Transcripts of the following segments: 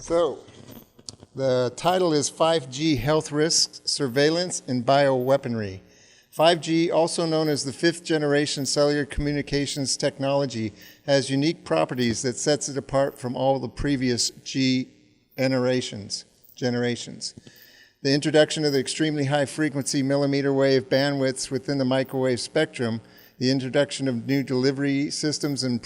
So, the title is 5G Health Risks, Surveillance, and Bioweaponry. 5G, also known as the fifth generation cellular communications technology, has unique properties that sets it apart from all the previous G generations. The introduction of the extremely high frequency millimeter wave bandwidths within the microwave spectrum, the introduction of new delivery systems and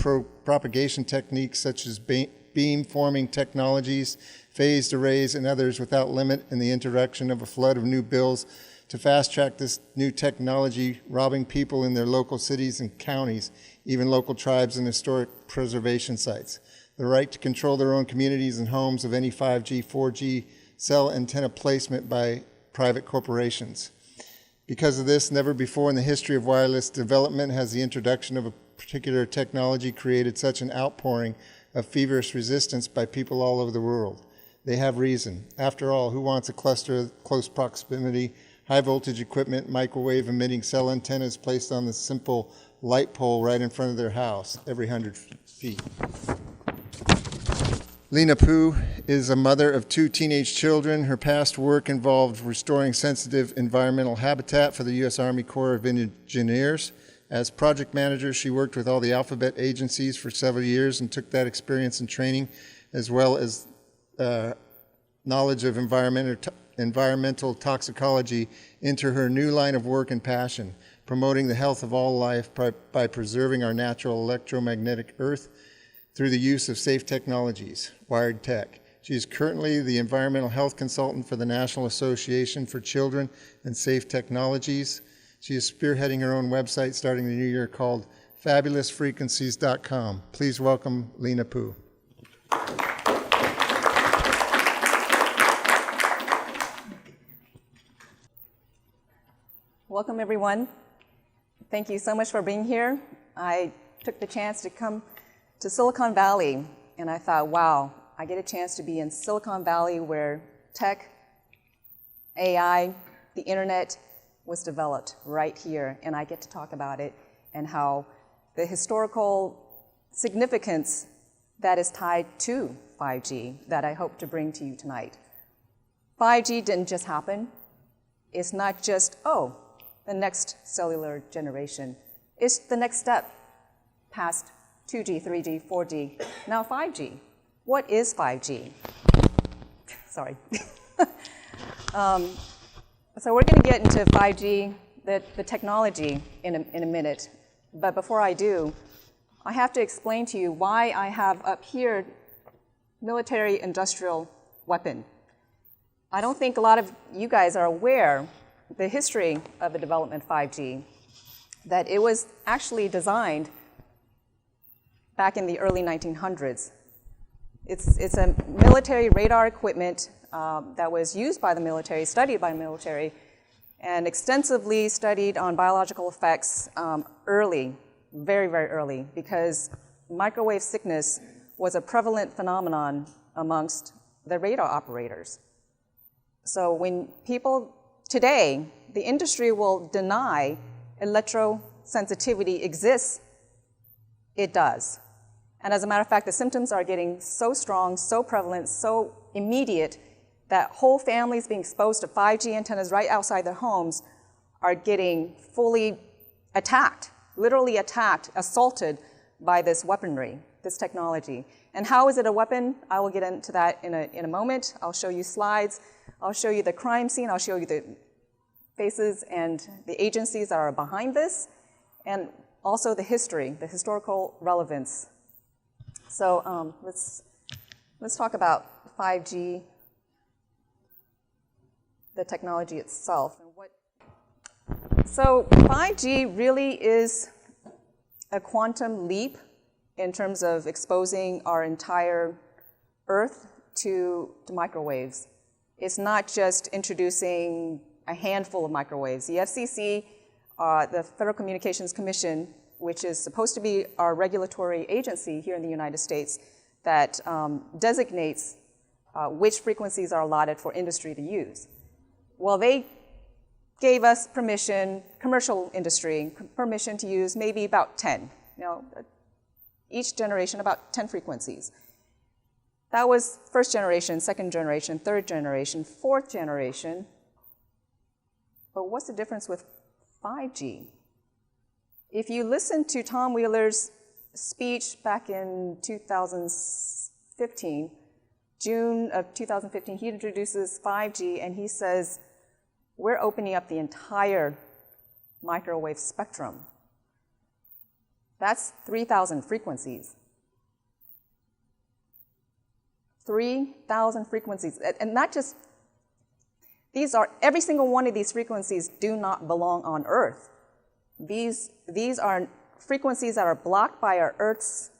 propagation techniques such as beam forming technologies, phased arrays, and others without limit, and the introduction of a flood of new bills to fast-track this new technology, robbing people in their local cities and counties, even local tribes and historic preservation sites. The right to control their own communities and homes of any 5G, 4G cell antenna placement by private corporations. Because of this, never before in the history of wireless development has the introduction of a particular technology created such an outpouring of feverish resistance by people all over the world. They have reason. After all, who wants a cluster of close proximity, high voltage equipment, microwave emitting cell antennas placed on the simple light pole right in front of their house every 100 feet? Lena is a mother of 2 teenage children. Her past work involved restoring sensitive environmental habitat for the U.S. Army Corps of Engineers. As project manager, she worked with all the alphabet agencies for several years and took that experience and training, as well as knowledge of environmental toxicology, into her new line of work and passion, promoting the health of all life by preserving our natural electromagnetic earth through the use of safe technologies, Wired Tech. She is currently the environmental health consultant for the National Association for Children and Safe Technologies. She is spearheading her own website starting the new year called fabulousfrequencies.com. Please welcome Lena Poo. Welcome, everyone. Thank you so much for being here. I took the chance to come to Silicon Valley, and I thought, wow, I get a chance to be in Silicon Valley where tech, AI, the internet was developed right here, and I get to talk about it and how the historical significance that is tied to 5G that I hope to bring to you tonight. 5G didn't just happen. It's not just, oh, the next cellular generation. It's the next step past 2G, 3G, 4G, now 5G. What is 5G? Sorry. So we're going to get into 5G, the technology, in a minute. But before I do, I have to explain to you why I have up here military-industrial weapon. I don't think a lot of you guys are aware the history of the development of 5G, that it was actually designed back in the early 1900s. It's a military radar equipment that was used by the military, studied by the military, and extensively studied on biological effects early, very, very early, because microwave sickness was a prevalent phenomenon amongst the radar operators. So when people today, the industry will deny electrosensitivity exists, it does. And as a matter of fact, the symptoms are getting so strong, so prevalent, so immediate that whole families being exposed to 5G antennas right outside their homes are getting fully attacked, literally attacked, assaulted by this weaponry, this technology. And how is it a weapon? I will get into that in a moment. I'll show you slides. I'll show you the crime scene. I'll show you the faces and the agencies that are behind this, and also the history, the historical relevance. So let's talk about 5G, the technology itself. So 5G really is a quantum leap in terms of exposing our entire Earth to microwaves. It's not just introducing a handful of microwaves. The FCC, the Federal Communications Commission, which is supposed to be our regulatory agency here in the United States that designates which frequencies are allotted for industry to use. Well, they gave us permission, commercial industry, permission to use maybe about 10, each generation about 10 frequencies. That was first generation, second generation, third generation, fourth generation. But what's the difference with 5G? If you listen to Tom Wheeler's speech back in 2015, June of 2015, he introduces 5G and he says, we're opening up the entire microwave spectrum. That's 3,000 frequencies. 3,000 frequencies. And not just, every single one of these frequencies do not belong on Earth. These are frequencies that are blocked by our Earth's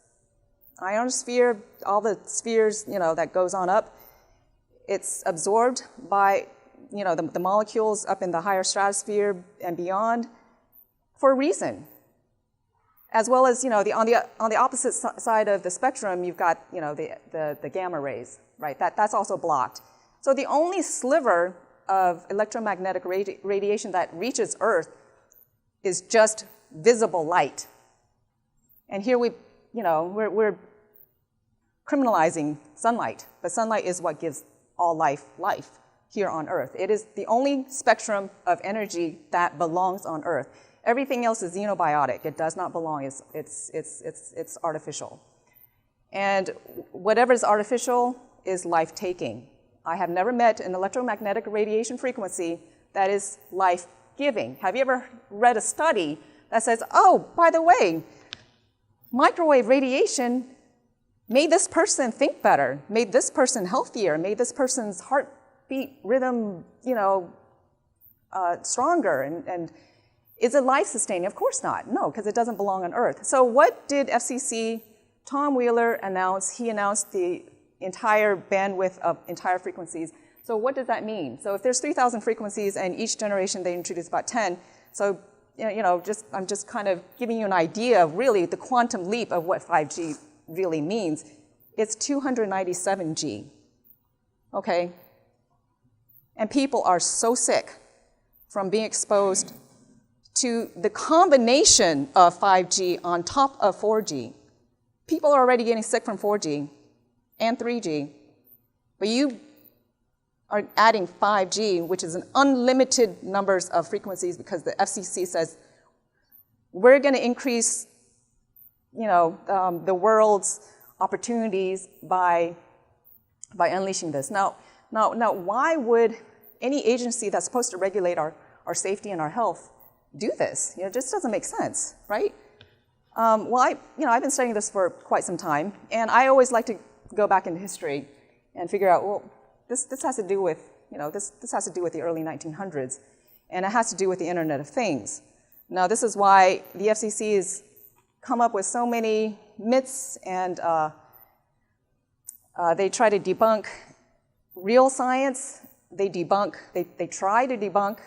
ionosphere, all the spheres, that goes on up. It's absorbed by, the molecules up in the higher stratosphere and beyond for a reason. As well as, on the opposite side of the spectrum, you've got, the gamma rays, right? That's also blocked. So the only sliver of electromagnetic radiation that reaches Earth is just visible light. And here we're criminalizing sunlight, but sunlight is what gives all life here on Earth. It is the only spectrum of energy that belongs on Earth. Everything else is xenobiotic. It does not belong. It's artificial. And whatever is artificial is life-taking. I have never met an electromagnetic radiation frequency that is life-giving. Have you ever read a study that says, oh, by the way, microwave radiation made this person think better, made this person healthier, made this person's heartbeat rhythm, stronger, and is it life-sustaining? Of course not. No, because it doesn't belong on Earth. So what did FCC, Tom Wheeler announce? He announced the entire bandwidth of entire frequencies. So what does that mean? So if there's 3,000 frequencies and each generation they introduce about 10, so I'm just kind of giving you an idea of really the quantum leap of what 5G really means. It's 297G, okay? And people are so sick from being exposed to the combination of 5G on top of 4G. People are already getting sick from 4G and 3G, but you are adding 5G, which is an unlimited numbers of frequencies because the FCC says we're going to increase, the world's opportunities by unleashing this. Now, why would any agency that's supposed to regulate our safety and our health do this? It just doesn't make sense, right? Well, I've been studying this for quite some time, and I always like to go back into history and figure out, well, this has to do with, this has to do with the early 1900s, and it has to do with the Internet of Things. Now, this is why the FCC has come up with so many myths, and they try to debunk real science. They try to debunk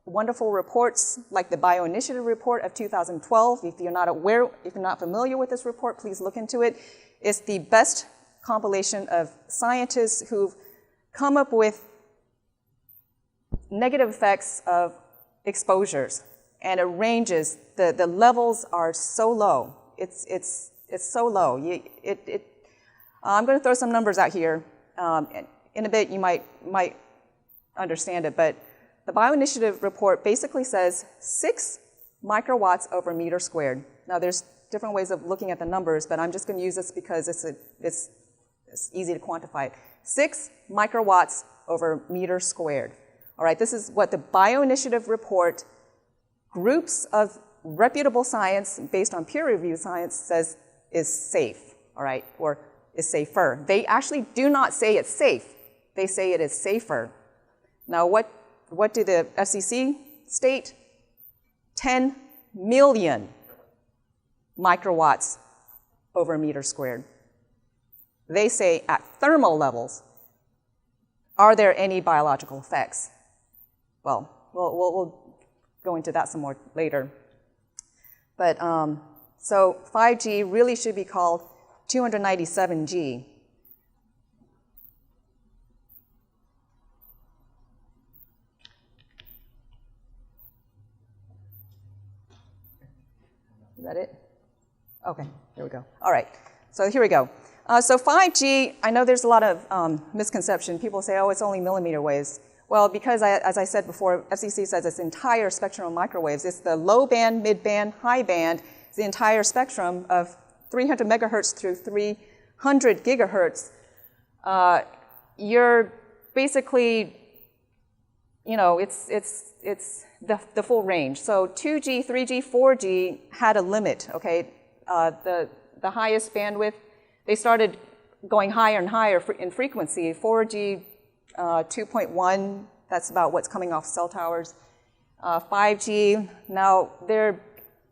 wonderful reports like the Bioinitiative report of 2012. If you're not familiar with this report, please look into it. It's the best compilation of scientists who've come up with negative effects of exposures, and it ranges. The levels are so low. It's so low. I'm going to throw some numbers out here. In a bit, you might understand it, but the Bioinitiative report basically says 6 microwatts over meter squared. Now, there's different ways of looking at the numbers, but I'm just going to use this because it's easy to quantify it. 6 microwatts over meter squared. All right, this is what the Bioinitiative report, groups of reputable science based on peer-reviewed science, says is safe, all right, or is safer. They actually do not say it's safe. They say it is safer. Now, what do the FCC state? 10 million microwatts over a meter squared. They say at thermal levels, are there any biological effects? Well, we'll go into that some more later. But so 5G really should be called 297G. Is that it? Okay, there we go. All right, so here we go. So 5G, I know there's a lot of misconception. People say, oh, it's only millimeter waves. Well, because as I said before, FCC says it's entire spectrum of microwaves. It's the low band, mid band, high band. It's the entire spectrum of 300 megahertz through 300 gigahertz. You're basically, it's the full range. So 2G, 3G, 4G had a limit, okay? The highest bandwidth, they started going higher and higher in frequency. 4G, 2.1, that's about what's coming off cell towers. 5G, now they're,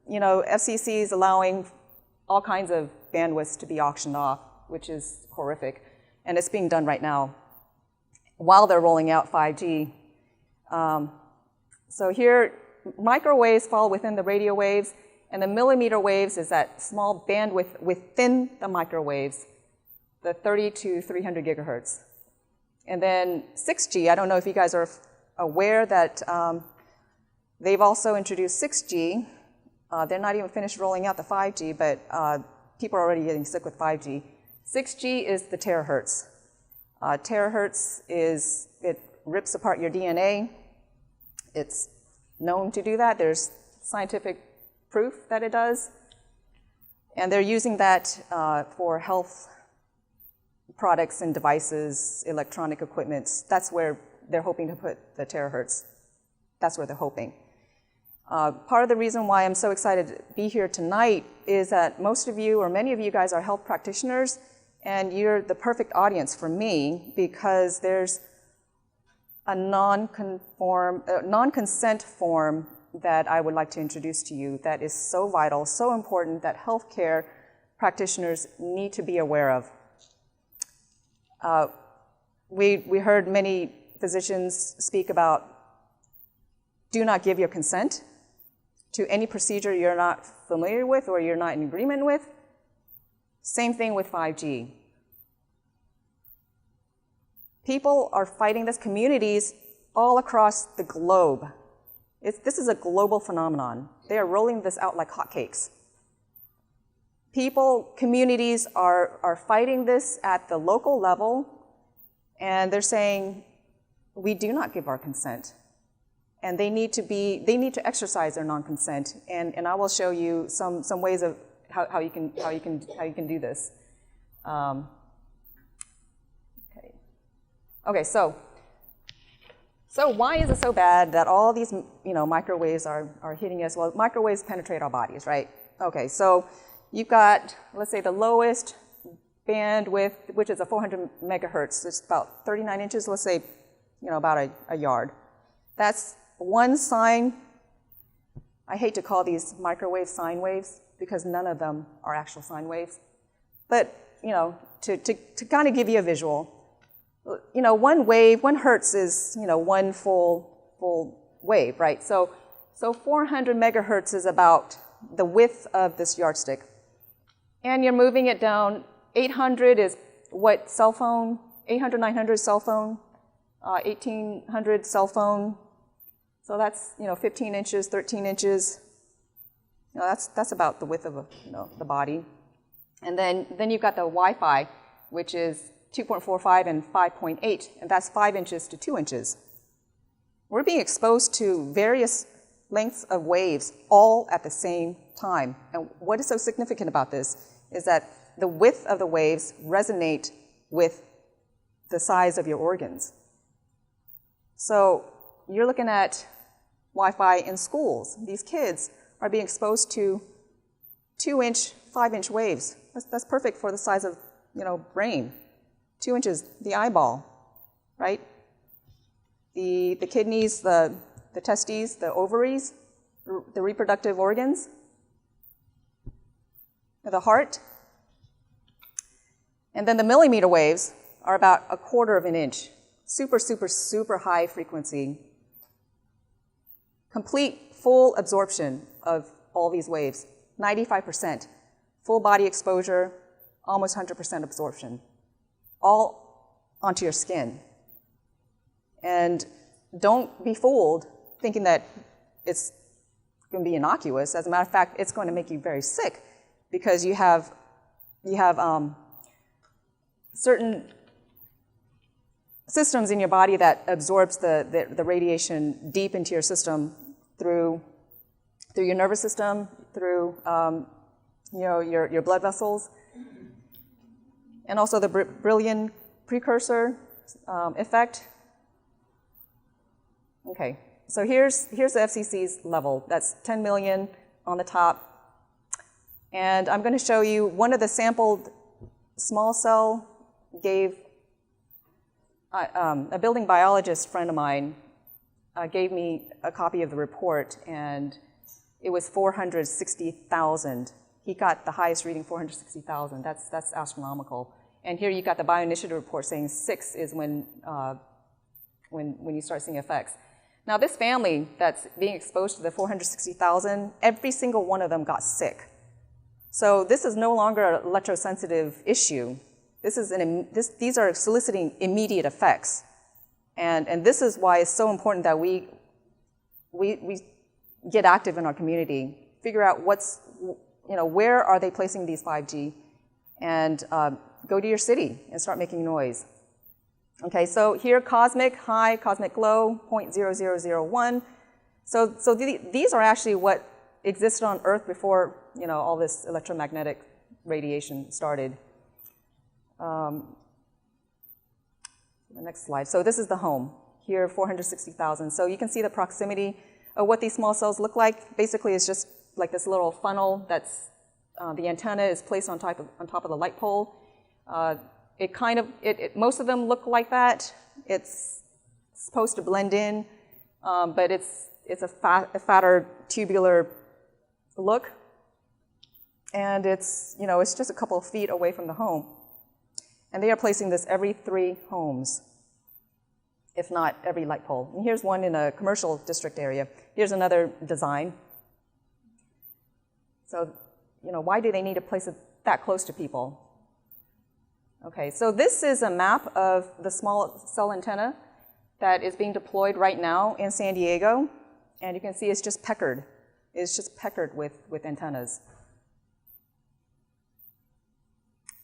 FCC is allowing all kinds of bandwidths to be auctioned off, which is horrific. And it's being done right now while they're rolling out 5G. So here, microwaves fall within the radio waves, and the millimeter waves is that small bandwidth within the microwaves, the 30 to 300 gigahertz. And then 6G, I don't know if you guys are aware that they've also introduced 6G. They're not even finished rolling out the 5G, but people are already getting sick with 5G. 6G is the terahertz. Terahertz it rips apart your DNA. It's known to do that. There's scientific proof that it does. And they're using that for health products and devices, electronic equipment. That's where they're hoping to put the terahertz. That's where they're hoping. Part of the reason why I'm so excited to be here tonight is that most of you, or many of you guys, are health practitioners, and you're the perfect audience for me because there's a non-consent form that I would like to introduce to you that is so vital, so important, that healthcare practitioners need to be aware of. We heard many physicians speak about do not give your consent to any procedure you're not familiar with or you're not in agreement with. Same thing with 5G. People are fighting this, communities all across the globe. This is a global phenomenon. They are rolling this out like hotcakes. People, communities are fighting this at the local level, and they're saying, we do not give our consent. And they need to exercise their non-consent. And I will show you some ways of how you can do this. Okay, so why is it so bad that all these microwaves are hitting us? Well, microwaves penetrate our bodies, right? Okay, so you've got, let's say, the lowest bandwidth, which is a 400 megahertz. It's about 39 inches, let's say, about a yard. That's one sine. I hate to call these microwave sine waves because none of them are actual sine waves. But, to kind of give you a visual, one wave, 1 hertz is, one full wave, right? So 400 megahertz is about the width of this yardstick. And you're moving it down. 800 is what cell phone, 800, 900 cell phone, 1800 cell phone. So that's, 15 inches, 13 inches. That's about the width of the body. And then you've got the Wi-Fi, which is 2.45 and 5.8, and that's 5 inches to 2 inches. We're being exposed to various lengths of waves all at the same time. And what is so significant about this is that the width of the waves resonate with the size of your organs. So you're looking at Wi-Fi in schools. These kids are being exposed to 2-inch, 5-inch waves. That's perfect for the size of, brain. 2 inches, the eyeball, right? The kidneys, the testes, the ovaries, the reproductive organs, the heart. And then the millimeter waves are about 1/4 of an inch. Super, super, super high frequency. Complete, full absorption of all these waves. 95%. Full body exposure, almost 100% absorption. All onto your skin. And don't be fooled thinking that it's going to be innocuous. As a matter of fact, it's going to make you very sick because you have certain systems in your body that absorbs the radiation deep into your system through your nervous system, through your blood vessels, and also the Brillian precursor effect. Okay, so here's the FCC's level. That's 10 million on the top. And I'm going to show you one of the sampled small cell gave, a building biologist friend of mine gave me a copy of the report, and it was 460,000. He got the highest reading, 460,000. That's astronomical. And here you got the bioinitiative report saying 6 is when you start seeing effects. Now this family that's being exposed to the 460,000, every single one of them got sick. So this is no longer an electrosensitive issue. These are soliciting immediate effects. And this is why it's so important that we get active in our community, figure out where are they placing these 5G, and go to your city and start making noise. Okay, so here cosmic high, cosmic low, 0.0001. So these are actually what existed on Earth before all this electromagnetic radiation started. The next slide. So this is the home. Here, 460,000. So you can see the proximity of what these small cells look like. Basically, it's just like this little funnel that's, the antenna is placed on top of the light pole. Most of them look like that. It's supposed to blend in, but it's a fatter tubular look. And it's just a couple of feet away from the home. And they are placing this every 3 homes, if not every light pole. And here's one in a commercial district area. Here's another design. So, why do they need to place it that close to people? Okay, so this is a map of the small cell antenna that is being deployed right now in San Diego. And you can see it's just peckered. It's just peckered with antennas.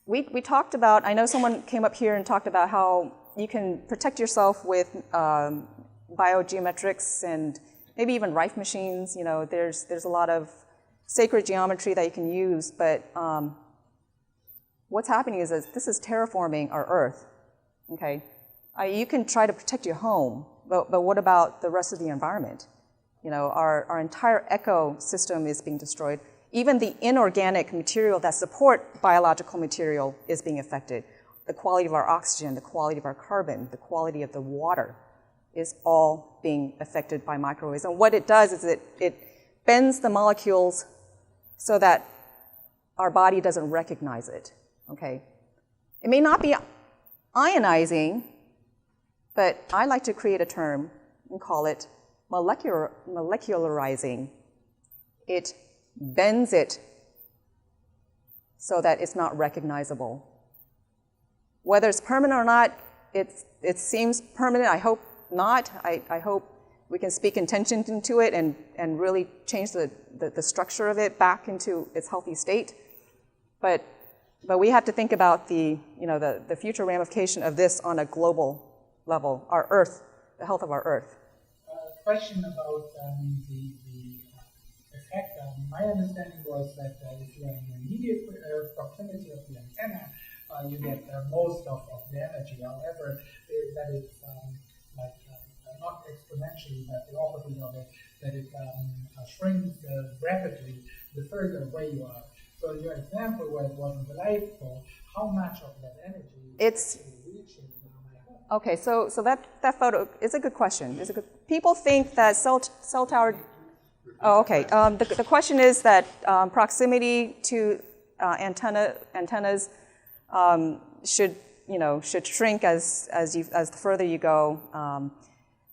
We talked about, I know someone came up here and talked about how you can protect yourself with biogeometrics and maybe even Rife machines. There's a lot of sacred geometry that you can use, but what's happening is that this is terraforming our Earth, okay? You can try to protect your home, but what about the rest of the environment? Our entire ecosystem is being destroyed. Even the inorganic material that support biological material is being affected. The quality of our oxygen, the quality of our carbon, the quality of the water is all being affected by microwaves. And what it does is it bends the molecules so that our body doesn't recognize it, okay? It may not be ionizing, but I like to create a term and call it molecularizing. It bends it so that it's not recognizable. Whether it's permanent or not, it seems permanent. I hope not. I hope we can speak intention into it and really change the structure of it back into its healthy state. But we have to think about the future ramification of this on a global level, our Earth, the health of our Earth. Question about the effect. My understanding was that if you are in the immediate proximity of the antenna, you get most of the energy. However, that is not exponentially, but the opposite of it, that it shrinks rapidly the further away you are. So your example where it wasn't the light pole, how much of that energy is actually reaching my home? Okay, so that photo is a good question. People think that cell tower. Oh, okay. The question is that proximity to antennas should shrink as the further you go.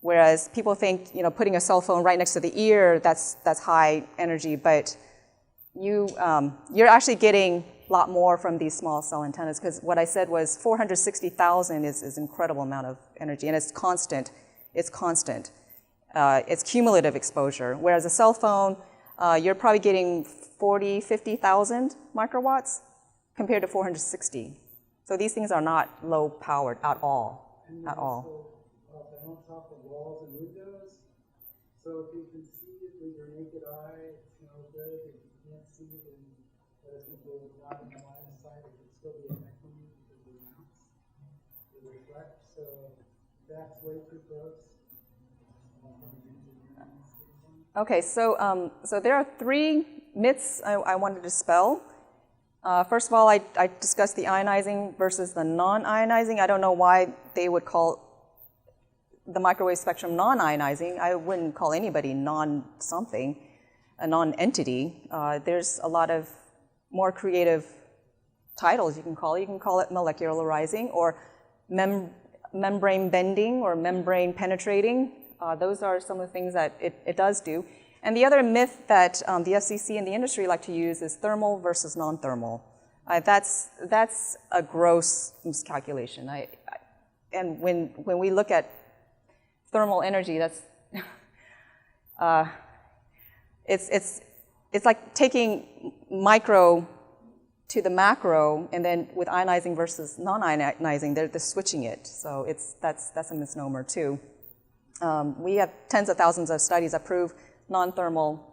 Whereas people think putting a cell phone right next to the ear, that's high energy, but you're actually getting a lot more from these small cell antennas, because what I said was 460,000 is an incredible amount of energy, and it's constant. It's constant. It's cumulative exposure, whereas a cell phone, you're probably getting 40, 50,000 microwatts compared to 460. So these things are not low powered at all, at all. They're on top of walls and windows, so if you can see it with your naked eye, it's no good. If you can't see it, then let us know not in the line of sight, it could still be affecting you because the lamps they reflect. So that's way too close. Okay, so there are 3 myths I wanted to dispel. First of all, I discussed the ionizing versus the non-ionizing. I don't know why they would call the microwave spectrum non-ionizing. I wouldn't call anybody non-something, a non-entity. There's a lot of more creative titles you can call it. You can call it molecularizing or membrane bending or membrane penetrating. Those are some of the things that it does do. And the other myth that the FCC and the industry like to use is thermal versus non-thermal. That's a gross miscalculation. And when we look at thermal energy, that's it's like taking micro to the macro, and then with ionizing versus non-ionizing, they're switching it. So that's a misnomer too. We have tens of thousands of studies that prove non-thermal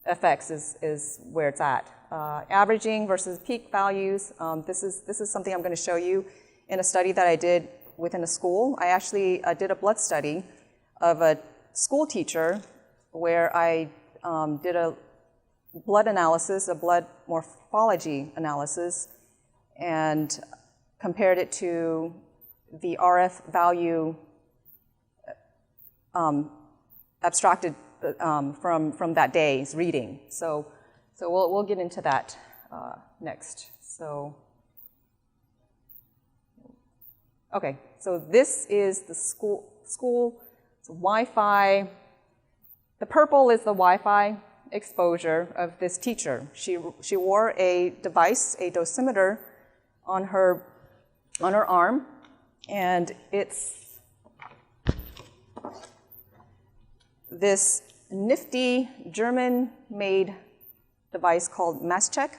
effects is where it's at. Averaging versus peak values. This is something I'm going to show you in a study that I did within a school. I actually did a blood study of a school teacher where I did a blood analysis, a blood morphology analysis, and compared it to the RF value abstracted from that day's reading. So we'll get into that next. Okay, so this is the school. It's Wi-Fi. The purple is the Wi-Fi exposure of this teacher. She wore a device, a dosimeter, on her arm, and it's this nifty German-made device called MassCheck,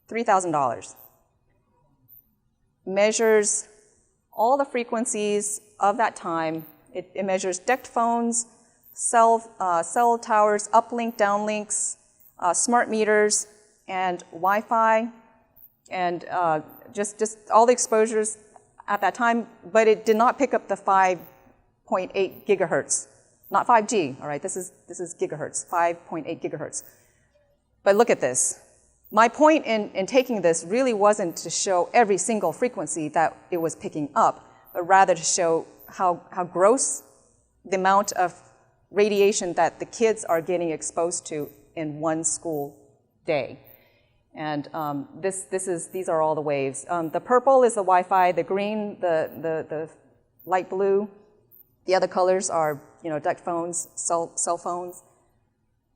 $3,000. Measures all the frequencies of that time. It measures decked phones, cell towers, uplink, downlinks, smart meters, and Wi-Fi, and just all the exposures at that time, but it did not pick up the 5.8 gigahertz. Not 5G, all right, this is gigahertz, 5.8 gigahertz. But look at this. My point in taking this really wasn't to show every single frequency that it was picking up, but rather to show how gross the amount of radiation that the kids are getting exposed to in one school day. And these are all the waves. The purple is the Wi-Fi, the green, the light blue. The other colors are, decked phones, cell phones,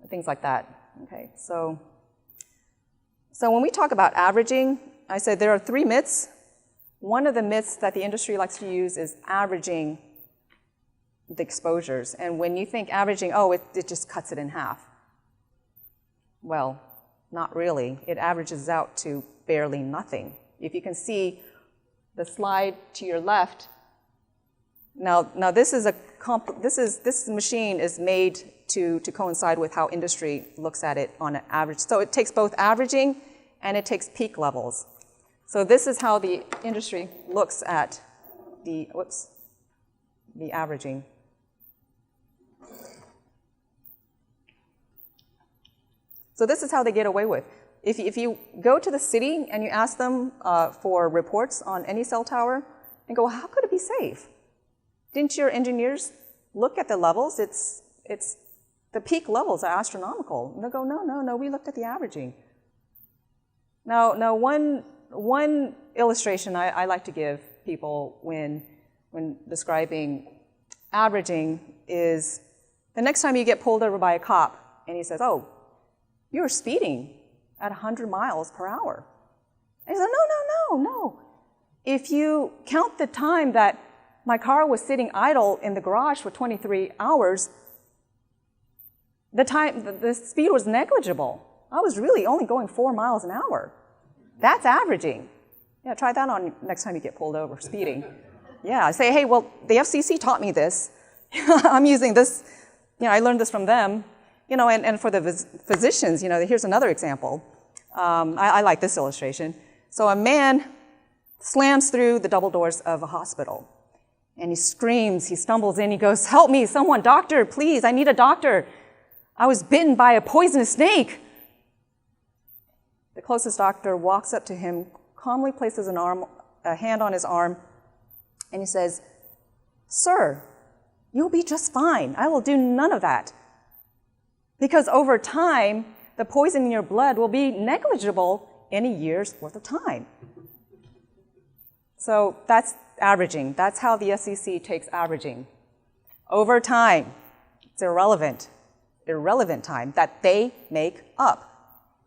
things like that. Okay, so when we talk about averaging, I said there are 3 myths. One of the myths that the industry likes to use is averaging the exposures. And when you think averaging, it just cuts it in half. Well, not really. It averages out to barely nothing. If you can see the slide to your left, now this machine is made to coincide with how industry looks at it on an average. So it takes both averaging and it takes peak levels. So this is how the industry looks at the averaging. So this is how they get away with. If you go to the city and you ask them for reports on any cell tower, and go, how could it be safe? Didn't your engineers look at the levels? It's the peak levels are astronomical. And they'll go, no, we looked at the averaging. Now one illustration I like to give people when describing averaging is the next time you get pulled over by a cop and he says, oh, you were speeding at 100 miles per hour. And he said, no. If you count the time that my car was sitting idle in the garage for 23 hours, the speed was negligible. I was really only going 4 miles an hour. That's averaging. Yeah, try that on next time you get pulled over speeding. Yeah, say, hey, well, the FCC taught me this. I'm using this, I learned this from them. And for the physicians, here's another example. I like this illustration. So a man slams through the double doors of a hospital, and he screams, he stumbles in, he goes, help me, someone, doctor, please, I need a doctor. I was bitten by a poisonous snake. The closest doctor walks up to him, calmly places a hand on his arm, and he says, sir, you'll be just fine. I will do none of that. Because over time, the poison in your blood will be negligible in a year's worth of time. So that's averaging. That's how the SEC takes averaging. Over time, it's irrelevant time that they make up.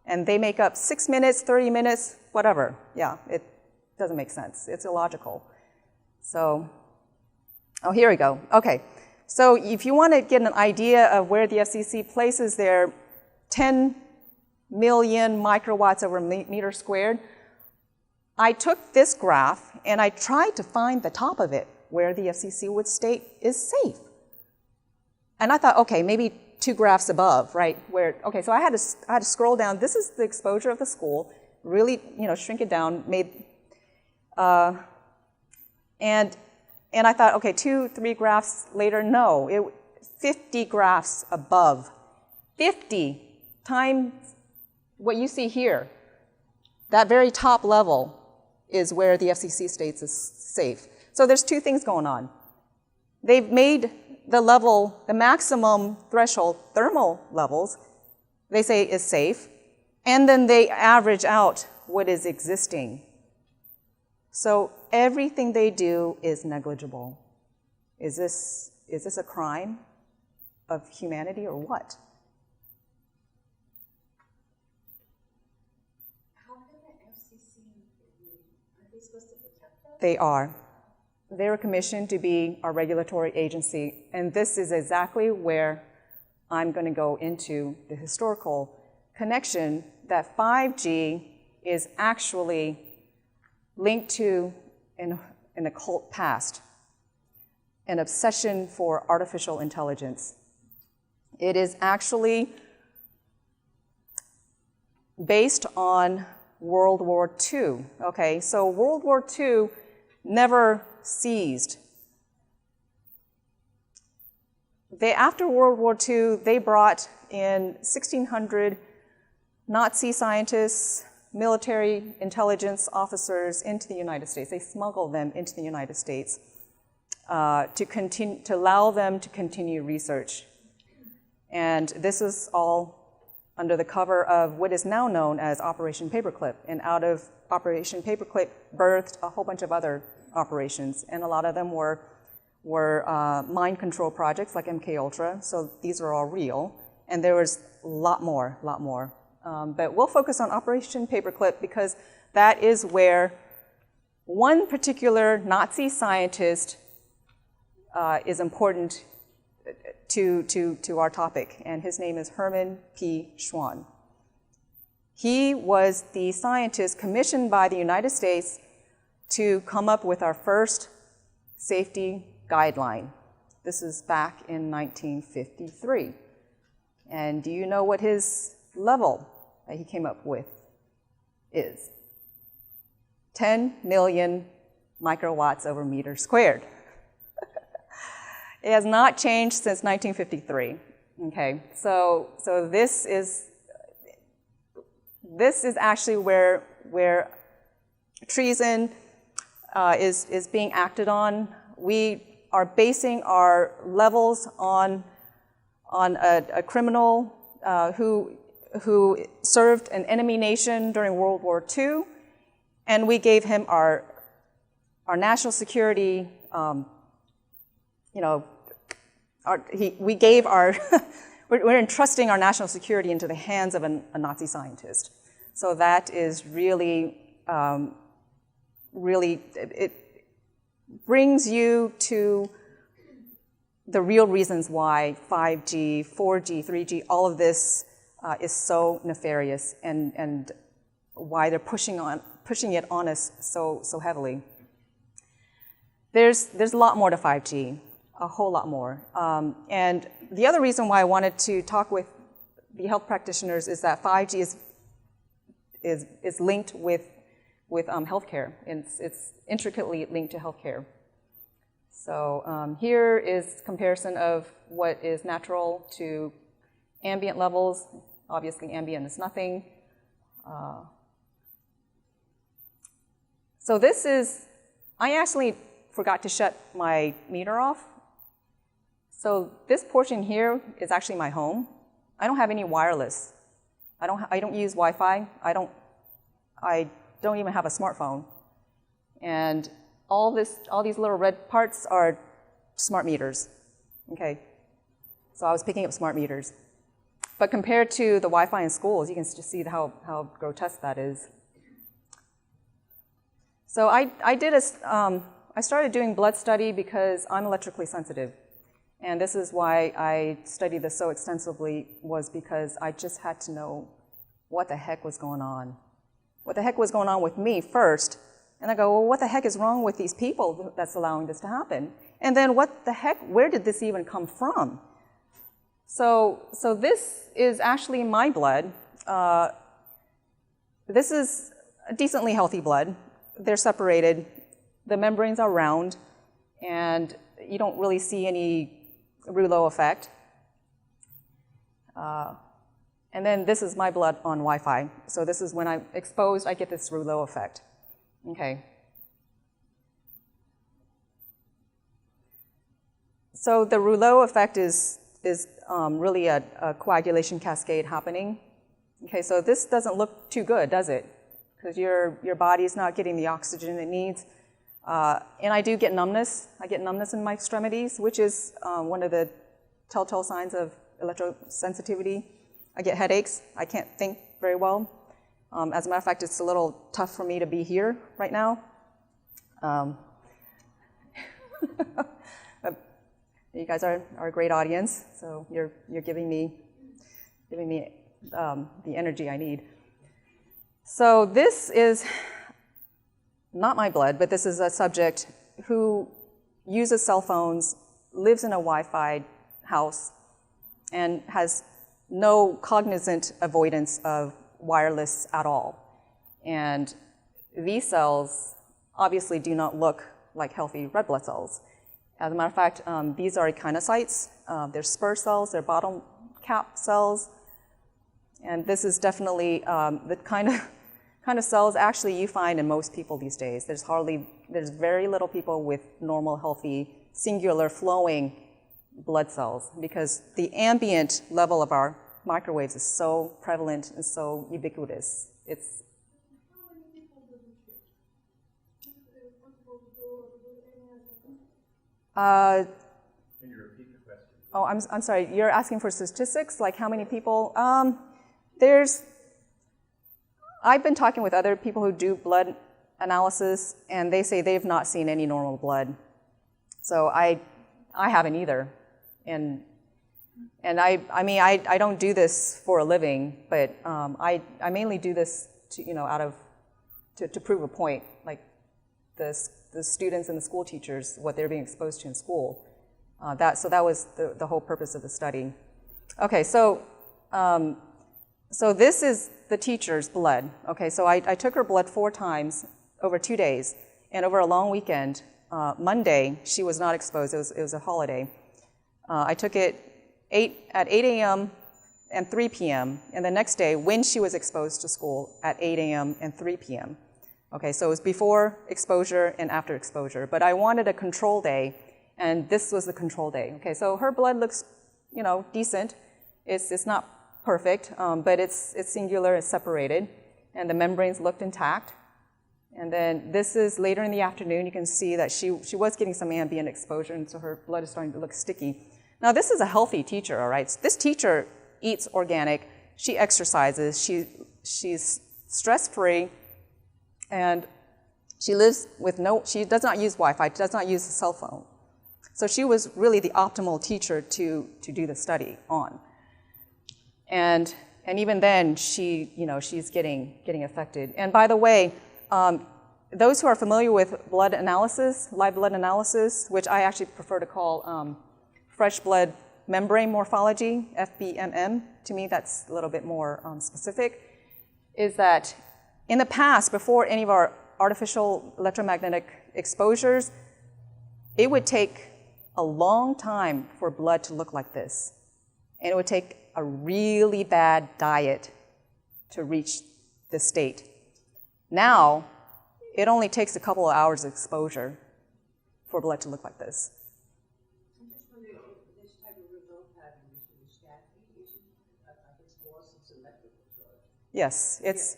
And they make up 6 minutes, 30 minutes, whatever. Yeah, it doesn't make sense. It's illogical. So, here we go. Okay, so if you want to get an idea of where the FCC places their 10 million microwatts over meter squared, I took this graph and I tried to find the top of it where the FCC would state is safe. And I thought, okay, maybe 2 graphs above, right? Okay, so I had to scroll down. This is the exposure of the school. Really, shrink it down. And I thought, okay, 2, 3 graphs later, no, 50 graphs above. 50 times what you see here. That very top level is where the FCC states is safe. So there's 2 things going on. They've made the level, the maximum threshold thermal levels, they say is safe, and then they average out what is existing. So everything they do is negligible. Is this a crime of humanity or what? How can the FCC, are they supposed to protect that? They are. They're commissioned to be our regulatory agency, and this is exactly where I'm going to go into the historical connection that 5G is actually linked to an occult past, an obsession for artificial intelligence. It is actually based on World War II. Okay, so World War II never ceased. After World War II, they brought in 1,600 Nazi scientists, military intelligence officers into the United States. They smuggled them into the United States to allow them to continue research. And this is all under the cover of what is now known as Operation Paperclip. And out of Operation Paperclip birthed a whole bunch of other operations, and a lot of them were mind control projects like MKUltra, so these are all real, and there was a lot more. But we'll focus on Operation Paperclip because that is where one particular Nazi scientist is important to our topic, and his name is Hermann P. Schwann. He was the scientist commissioned by the United States to come up with our first safety guideline. This is back in 1953. And do you know what his level that he came up with is? 10 million microwatts over meter squared. It has not changed since 1953. Okay, so this is actually where treason is being acted on. We are basing our levels on a criminal who served an enemy nation during World War II, and we gave him our national security. We're entrusting our national security into the hands of a Nazi scientist. So that is really, it brings you to the real reasons why 5G, 4G, 3G, all of this is so nefarious, and why they're pushing pushing it on us so heavily. There's a lot more to 5G, a whole lot more. And the other reason why I wanted to talk with the health practitioners is that 5G is linked with healthcare. It's intricately linked to healthcare. So here is comparison of what is natural to ambient levels. Obviously, ambient is nothing. So this is, I actually forgot to shut my meter off. So this portion here is actually my home. I don't have any wireless. I don't use Wi-Fi. I don't even have a smartphone. And all these little red parts are smart meters. Okay. So I was picking up smart meters. But compared to the Wi-Fi in schools, you can just see how grotesque that is. So I started doing blood study because I'm electrically sensitive. And this is why I studied this so extensively, was because I just had to know what the heck was going on. What the heck was going on with me first. And I go, well, what the heck is wrong with these people that's allowing this to happen? And then what the heck, where did this even come from? So this is actually my blood. This is decently healthy blood. They're separated. The membranes are round, and you don't really see any rouleau effect. And then this is my blood on Wi-Fi. So this is when I'm exposed, I get this rouleau effect. Okay. So the rouleau effect is really a coagulation cascade happening. Okay, so this doesn't look too good, does it? Because your body's not getting the oxygen it needs. And I do get numbness. I get numbness in my extremities, which is one of the telltale signs of electrosensitivity. I get headaches. I can't think very well. As a matter of fact, it's a little tough for me to be here right now. You guys are a great audience, so you're giving me the energy I need. So this is not my blood, but this is a subject who uses cell phones, lives in a Wi-Fi house, and has no cognizant avoidance of wireless at all. And these cells obviously do not look like healthy red blood cells. As a matter of fact, these are echinocytes. They're spur cells, they're bottom cap cells. And this is definitely the kind of cells actually you find in most people these days. There's very little people with normal, healthy, singular flowing blood cells, because the ambient level of our microwaves is so prevalent and so ubiquitous. It's Can you repeat the question? Oh, I'm sorry. You're asking for statistics, like how many people? I've been talking with other people who do blood analysis, and they say they've not seen any normal blood. So I haven't either. And I don't do this for a living, but I mainly do this to prove a point, like the students and the school teachers, what they're being exposed to in school. So that was the whole purpose of the study. Okay, so this is the teacher's blood. Okay, so I took her blood 4 times over 2 days, and over a long weekend. Monday, she was not exposed. It was a holiday. I took it at 8 a.m. and 3 p.m., and the next day when she was exposed to school at 8 a.m. and 3 p.m. Okay, so it was before exposure and after exposure, but I wanted a control day, and this was the control day. Okay, so her blood looks, decent. It's not perfect, but it's singular, it's separated, and the membranes looked intact. And then this is later in the afternoon. You can see that she was getting some ambient exposure, and so her blood is starting to look sticky. Now, this is a healthy teacher, all right? This teacher eats organic. She exercises. She's stress-free, and she lives with she does not use Wi-Fi. She does not use a cell phone. So she was really the optimal teacher to do the study on. And even then, she's getting affected. And by the way, those who are familiar with blood analysis, live blood analysis, which I actually prefer to call fresh blood membrane morphology, FBMM, to me that's a little bit more specific, is that in the past, before any of our artificial electromagnetic exposures, it would take a long time for blood to look like this. And it would take a really bad diet to reach this state. Now, it only takes a couple of hours of exposure for blood to look like this. I'm just wondering if this type of result pattern is static, I think more since electrical charge. Yes, it's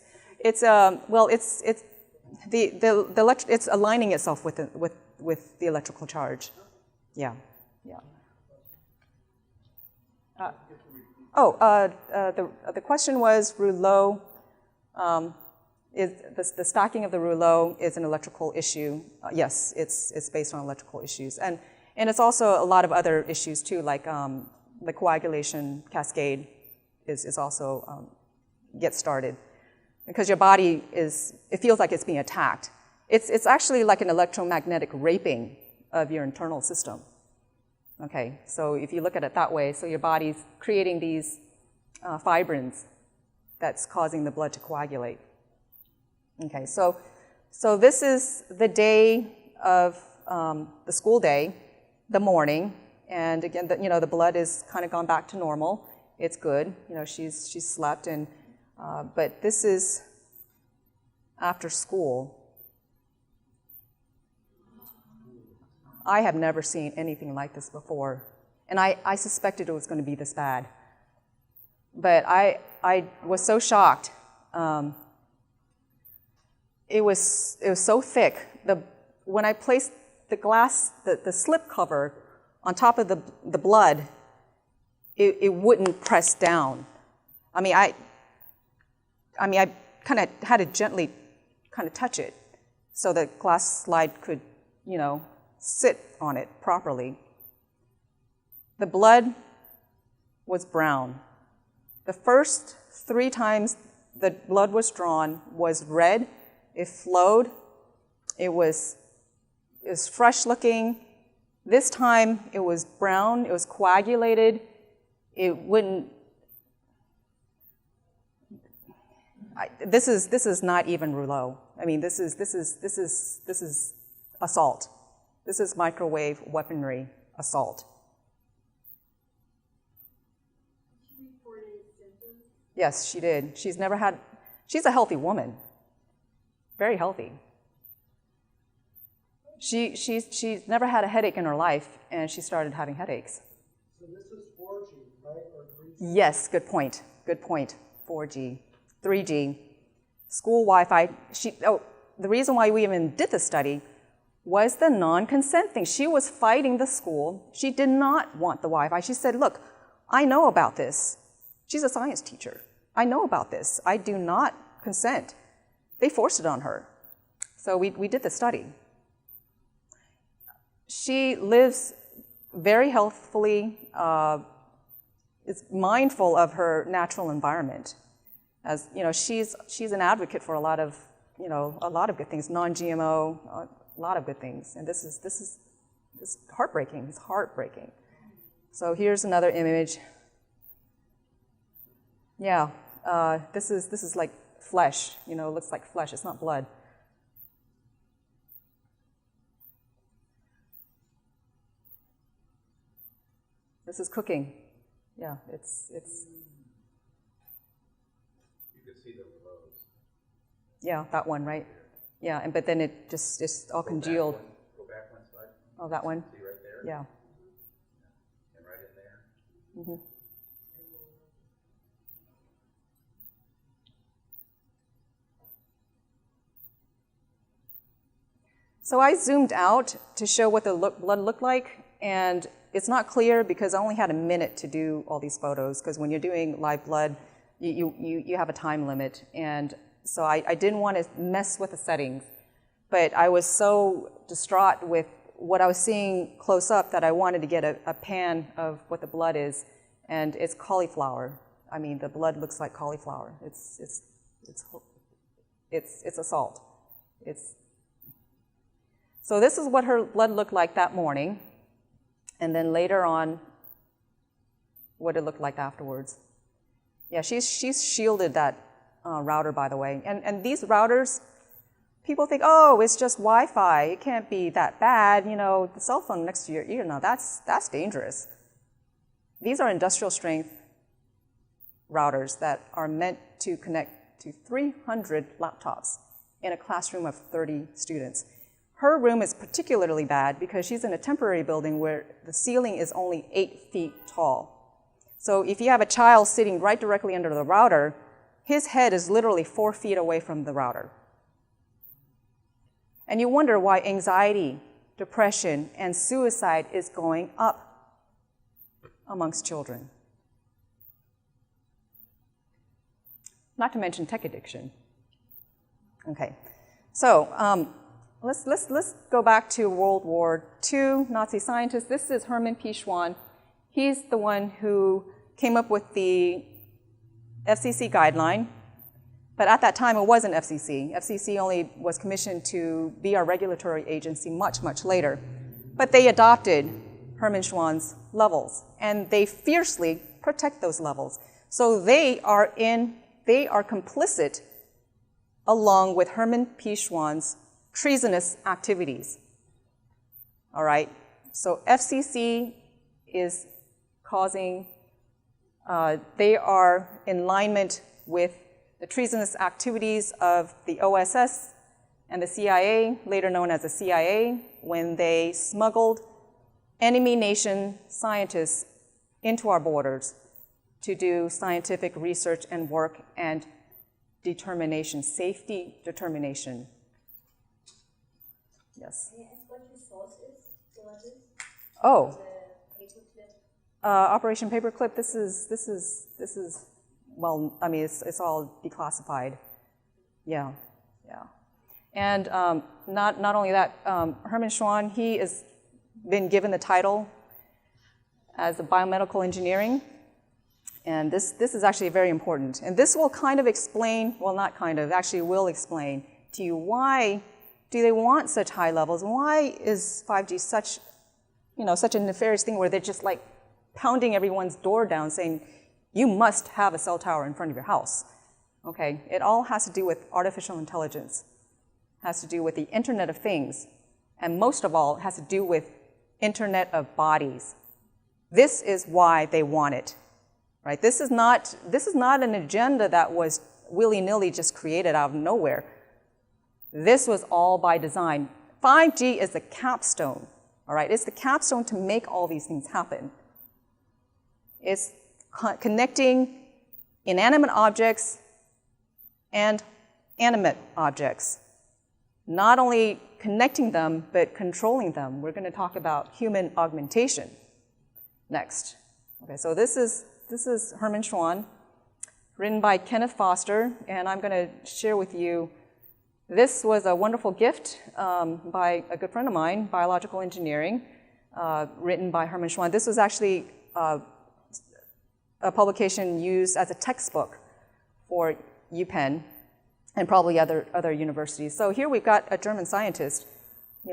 aligning itself with the electrical charge. Yeah, yeah. The question was rouleau. Is the stacking of the rouleau is an electrical issue? Yes, it's based on electrical issues, and it's also a lot of other issues too, like the coagulation cascade is also gets started because your body it feels like it's being attacked. It's actually like an electromagnetic raping of your internal system. Okay, so if you look at it that way, so your body's creating these fibrins that's causing the blood to coagulate. Okay, so this is the day of the school day, the morning, and again, the blood is kind of gone back to normal. It's good, she's slept, and but this is after school. I have never seen anything like this before, and I suspected it was going to be this bad, but I was so shocked. It was so thick. When I placed the glass, the slip cover on top of the blood, it wouldn't press down. I kind of had to gently kind of touch it so the glass slide could, sit on it properly. The blood was brown. The first 3 times the blood was drawn was red. It flowed. It was fresh looking. This time it was brown. It was coagulated. It wouldn't. This is not even rouleau. This is assault. This is microwave weaponry assault. She reported symptoms? Yes, she did. She's a healthy woman. Very healthy. She's never had a headache in her life, and she started having headaches. So this is 4G, right, or 3G? Yes, good point. 4G, 3G, school Wi-Fi. The reason why we even did the study was the non-consent thing. She was fighting the school. She did not want the Wi-Fi. She said, look, I know about this. She's a science teacher. I know about this. I do not consent. They forced it on her. So we did the study. She lives very healthfully, is mindful of her natural environment. As she's an advocate for a lot of good things, non-GMO, a lot of good things. And this is heartbreaking. It's heartbreaking. So here's another image. Yeah, this is like flesh. It looks like flesh. It's not blood. This is cooking. Yeah, it's. You could see the rows. Yeah, that one, right? Yeah, but then it's all congealed. Go back one slide. Oh, that one? See right there? Yeah. And right in there. Mm-hmm. So I zoomed out to show what the blood looked like, and it's not clear because I only had a minute to do all these photos, because when you're doing live blood, you have a time limit, and so I didn't want to mess with the settings. But I was so distraught with what I was seeing close up that I wanted to get a pan of what the blood is, and it's cauliflower. The blood looks like cauliflower. It's assault. So this is what her blood looked like that morning, and then later on, what it looked like afterwards. Yeah, she's shielded that router, by the way. And these routers, people think, oh, it's just Wi-Fi. It can't be that bad. You know, the cell phone next to your ear, no, that's dangerous. These are industrial strength routers that are meant to connect to 300 laptops in a classroom of 30 students. Her room is particularly bad because she's in a temporary building where the ceiling is only 8 feet tall. So if you have a child sitting right directly under the router, his head is literally 4 feet away from the router. And you wonder why anxiety, depression, and suicide is going up amongst children. Not to mention tech addiction. Okay, so let's go back to World War II, Nazi scientist. This is Hermann P. Schwann. He's the one who came up with the FCC guideline, but at that time it wasn't FCC. FCC only was commissioned to be our regulatory agency much, much later. But they adopted Hermann Schwann's levels, and they fiercely protect those levels. So they are complicit along with Hermann P. Schwann's treasonous activities. All right, so FCC is causing, they are in alignment with the treasonous activities of the OSS and the CIA, later known as the CIA, when they smuggled enemy nation scientists into our borders to do scientific research and work and determination, safety determination. Yes? May I ask what your source is for this? Oh. The paperclip? Operation Paperclip, this is, well, I mean, it's all declassified. Yeah. And not only that, Hermann Schwann, he has been given the title as a biomedical engineering, and this is actually very important. And this will kind of explain, well, not kind of, actually will explain to you why do they want such high levels? Why is 5G such a nefarious thing where they're just like pounding everyone's door down saying, you must have a cell tower in front of your house? Okay, it all has to do with artificial intelligence, has to do with the Internet of Things, and most of all, it has to do with Internet of Bodies. This is why they want it, right? This is not an agenda that was willy-nilly just created out of nowhere. This was all by design. 5G is the capstone, all right? It's the capstone to make all these things happen. It's connecting inanimate objects and animate objects. Not only connecting them, but controlling them. We're going to talk about human augmentation next. Okay, so this is Hermann Schwann, written by Kenneth Foster, and I'm going to share with you. This was a wonderful gift by a good friend of mine, biological engineering, written by Hermann Schwann. This was actually a publication used as a textbook for UPenn and probably other universities. So here we've got a German scientist,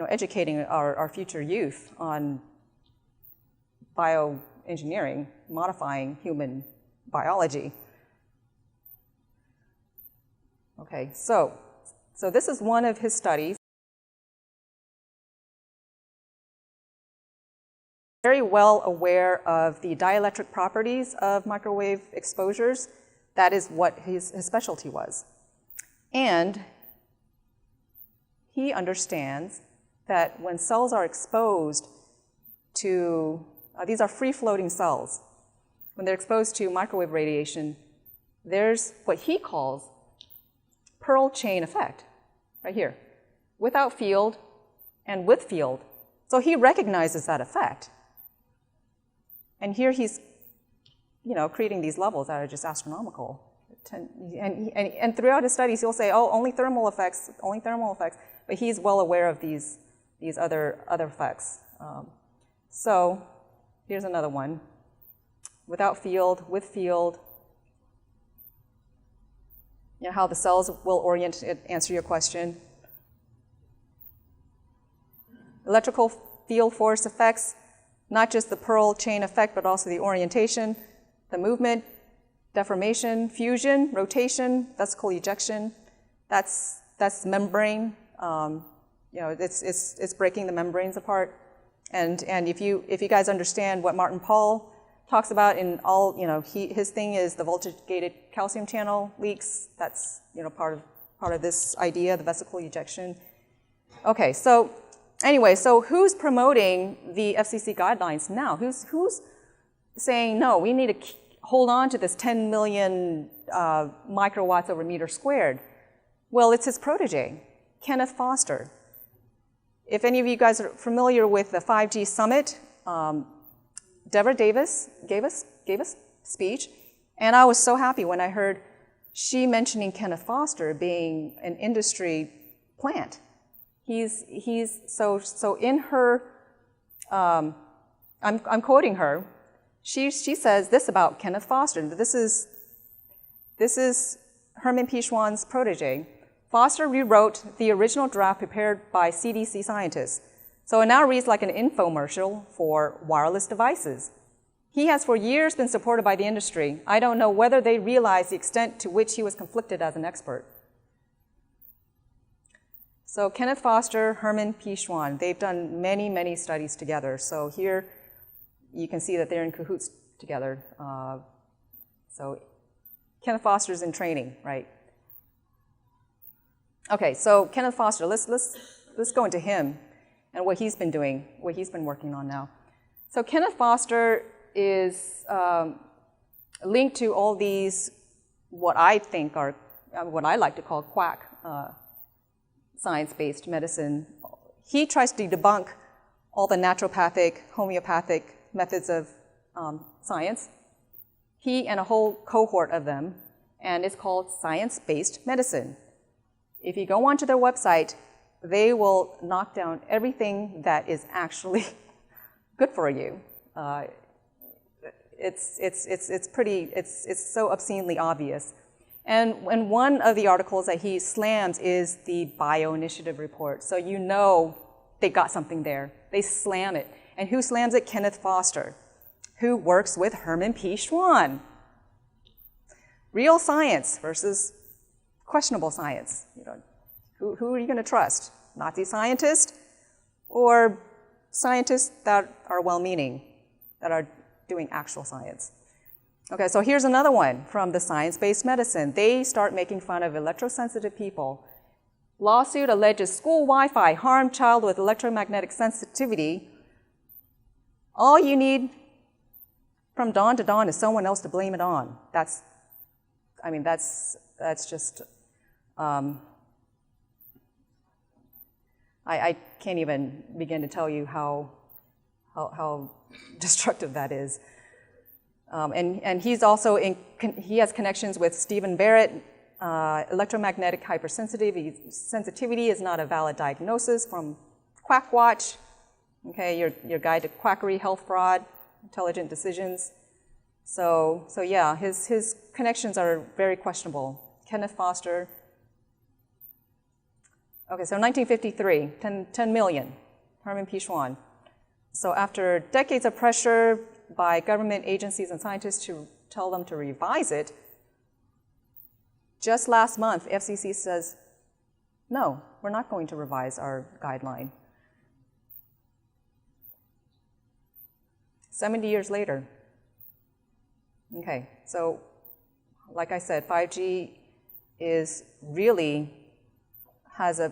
educating our future youth on bioengineering, modifying human biology. Okay, so this is one of his studies. Very well aware of the dielectric properties of microwave exposures. That is what his specialty was. And he understands that when cells are exposed to, these are free-floating cells, when they're exposed to microwave radiation, there's what he calls pearl chain effect, right here, without field and with field. So he recognizes that effect. And here he's, creating these levels that are just astronomical. And throughout his studies, he'll say, oh, only thermal effects, but he's well aware of these other effects. So here's another one. Without field, with field, how the cells will orient, answer your question. electrical field force effects, not just the Pearl chain effect, but also the orientation, the movement, deformation, fusion, rotation, vesicle ejection. That's membrane. It's breaking the membranes apart. And if you guys understand what Martin Paul talks about in all, his thing is the voltage-gated calcium channel leaks. That's part of this idea, the vesicle ejection. Okay, so anyway, so who's promoting the FCC guidelines now? Who's saying no? We need to hold on to this 10 million microwatts over meter squared. Well, it's his protege, Kenneth Foster. If any of you guys are familiar with the 5G summit, Deborah Davis gave us speech, and I was so happy when I heard she mentioning Kenneth Foster being an industry plant. He's so in her. I'm quoting her. She says this about Kenneth Foster. This is Herman P. Schwann's protege. Foster rewrote the original draft prepared by CDC scientists, so it now reads like an infomercial for wireless devices. He has for years been supported by the industry. I don't know whether they realize the extent to which he was conflicted as an expert. So Kenneth Foster, Herman P. Schwann, they've done many, many studies together. So here you can see that they're in cahoots together. So Kenneth Foster's in training, right? Okay, so Kenneth Foster, let's go into him and what he's been doing, what he's been working on now. So Kenneth Foster is linked to all these, what I think are, what I like to call quack science-based medicine. He tries to debunk all the naturopathic, homeopathic methods of science. He and a whole cohort of them, and it's called science-based medicine. If you go onto their website, they will knock down everything that is actually good for you. It's so obscenely obvious. And one of the articles that he slams is the Bio Initiative report. So you know they got something there. They slam it. And who slams it? Kenneth Foster, who works with Herman P. Schwann. Real science versus questionable science. Who are you going to trust? Nazi scientists or scientists that are well-meaning, that are doing actual science? Okay, so here's another one from the science-based medicine. They start making fun of electrosensitive people. Lawsuit alleges school Wi-Fi harmed child with electromagnetic sensitivity. All you need from dawn to dawn is someone else to blame it on. That's just, I can't even begin to tell you how destructive that is. And he's also he has connections with Stephen Barrett. Electromagnetic hypersensitivity is not a valid diagnosis from Quackwatch. Okay, your guide to quackery, health fraud, intelligent decisions. So yeah, his connections are very questionable. Kenneth Foster. Okay, so 1953, 10 million, Herman P. Schwann. So after decades of pressure by government agencies and scientists to tell them to revise it, just last month, FCC says, no, we're not going to revise our guideline. 70 years later. Okay, so like I said, 5G has a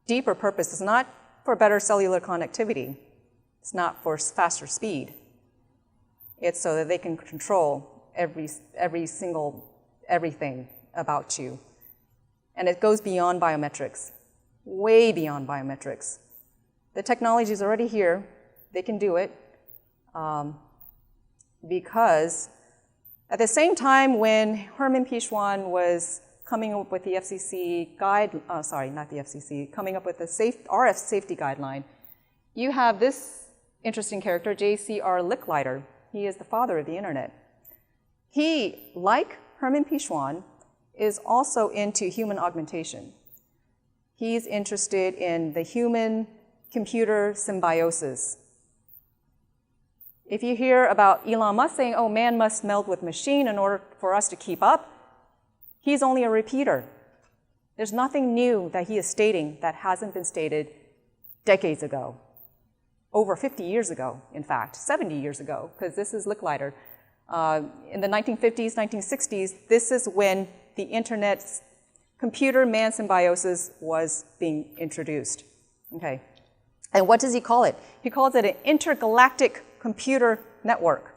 deeper purpose. It's not for better cellular connectivity. It's not for faster speed. It's so that they can control everything about you. And it goes beyond biometrics, way beyond biometrics. The technology is already here. They can do it because at the same time when Herman P. Schwann was coming up with the FCC coming up with the RF safety guideline, you have this interesting character, J.C.R. Licklider. He is the father of the internet. He, like Herman P. Schwann, is also into human augmentation. He's interested in the human man-computer symbiosis. If you hear about Elon Musk saying, oh, man must meld with machine in order for us to keep up, he's only a repeater. There's nothing new that he is stating that hasn't been stated decades ago. Over 50 years ago, in fact, 70 years ago, because this is Licklider. In the 1950s, 1960s, this is when the internet's computer-man symbiosis was being introduced. Okay. And what does he call it? He calls it an intergalactic computer network.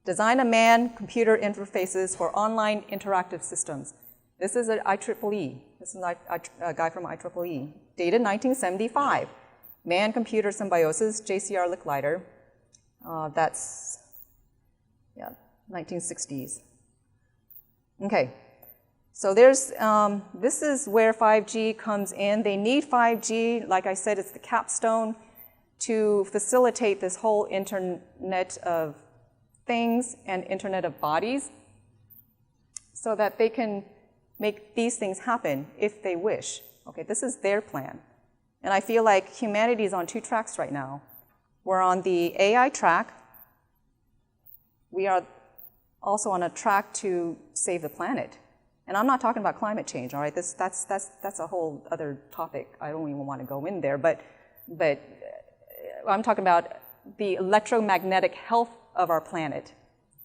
Design a man-computer interfaces for online interactive systems. This is an IEEE. This is a guy from IEEE, dated 1975. Man-computer symbiosis, JCR Licklider. That's, 1960s. Okay, so there's, this is where 5G comes in. They need 5G, like I said, it's the capstone to facilitate this whole Internet of Things and Internet of Bodies so that they can make these things happen if they wish. Okay, this is their plan. And I feel like humanity is on two tracks right now. We're on the AI track. We are also on a track to save the planet. And I'm not talking about climate change, all right? That's a whole other topic. I don't even want to go in there. But I'm talking about the electromagnetic health of our planet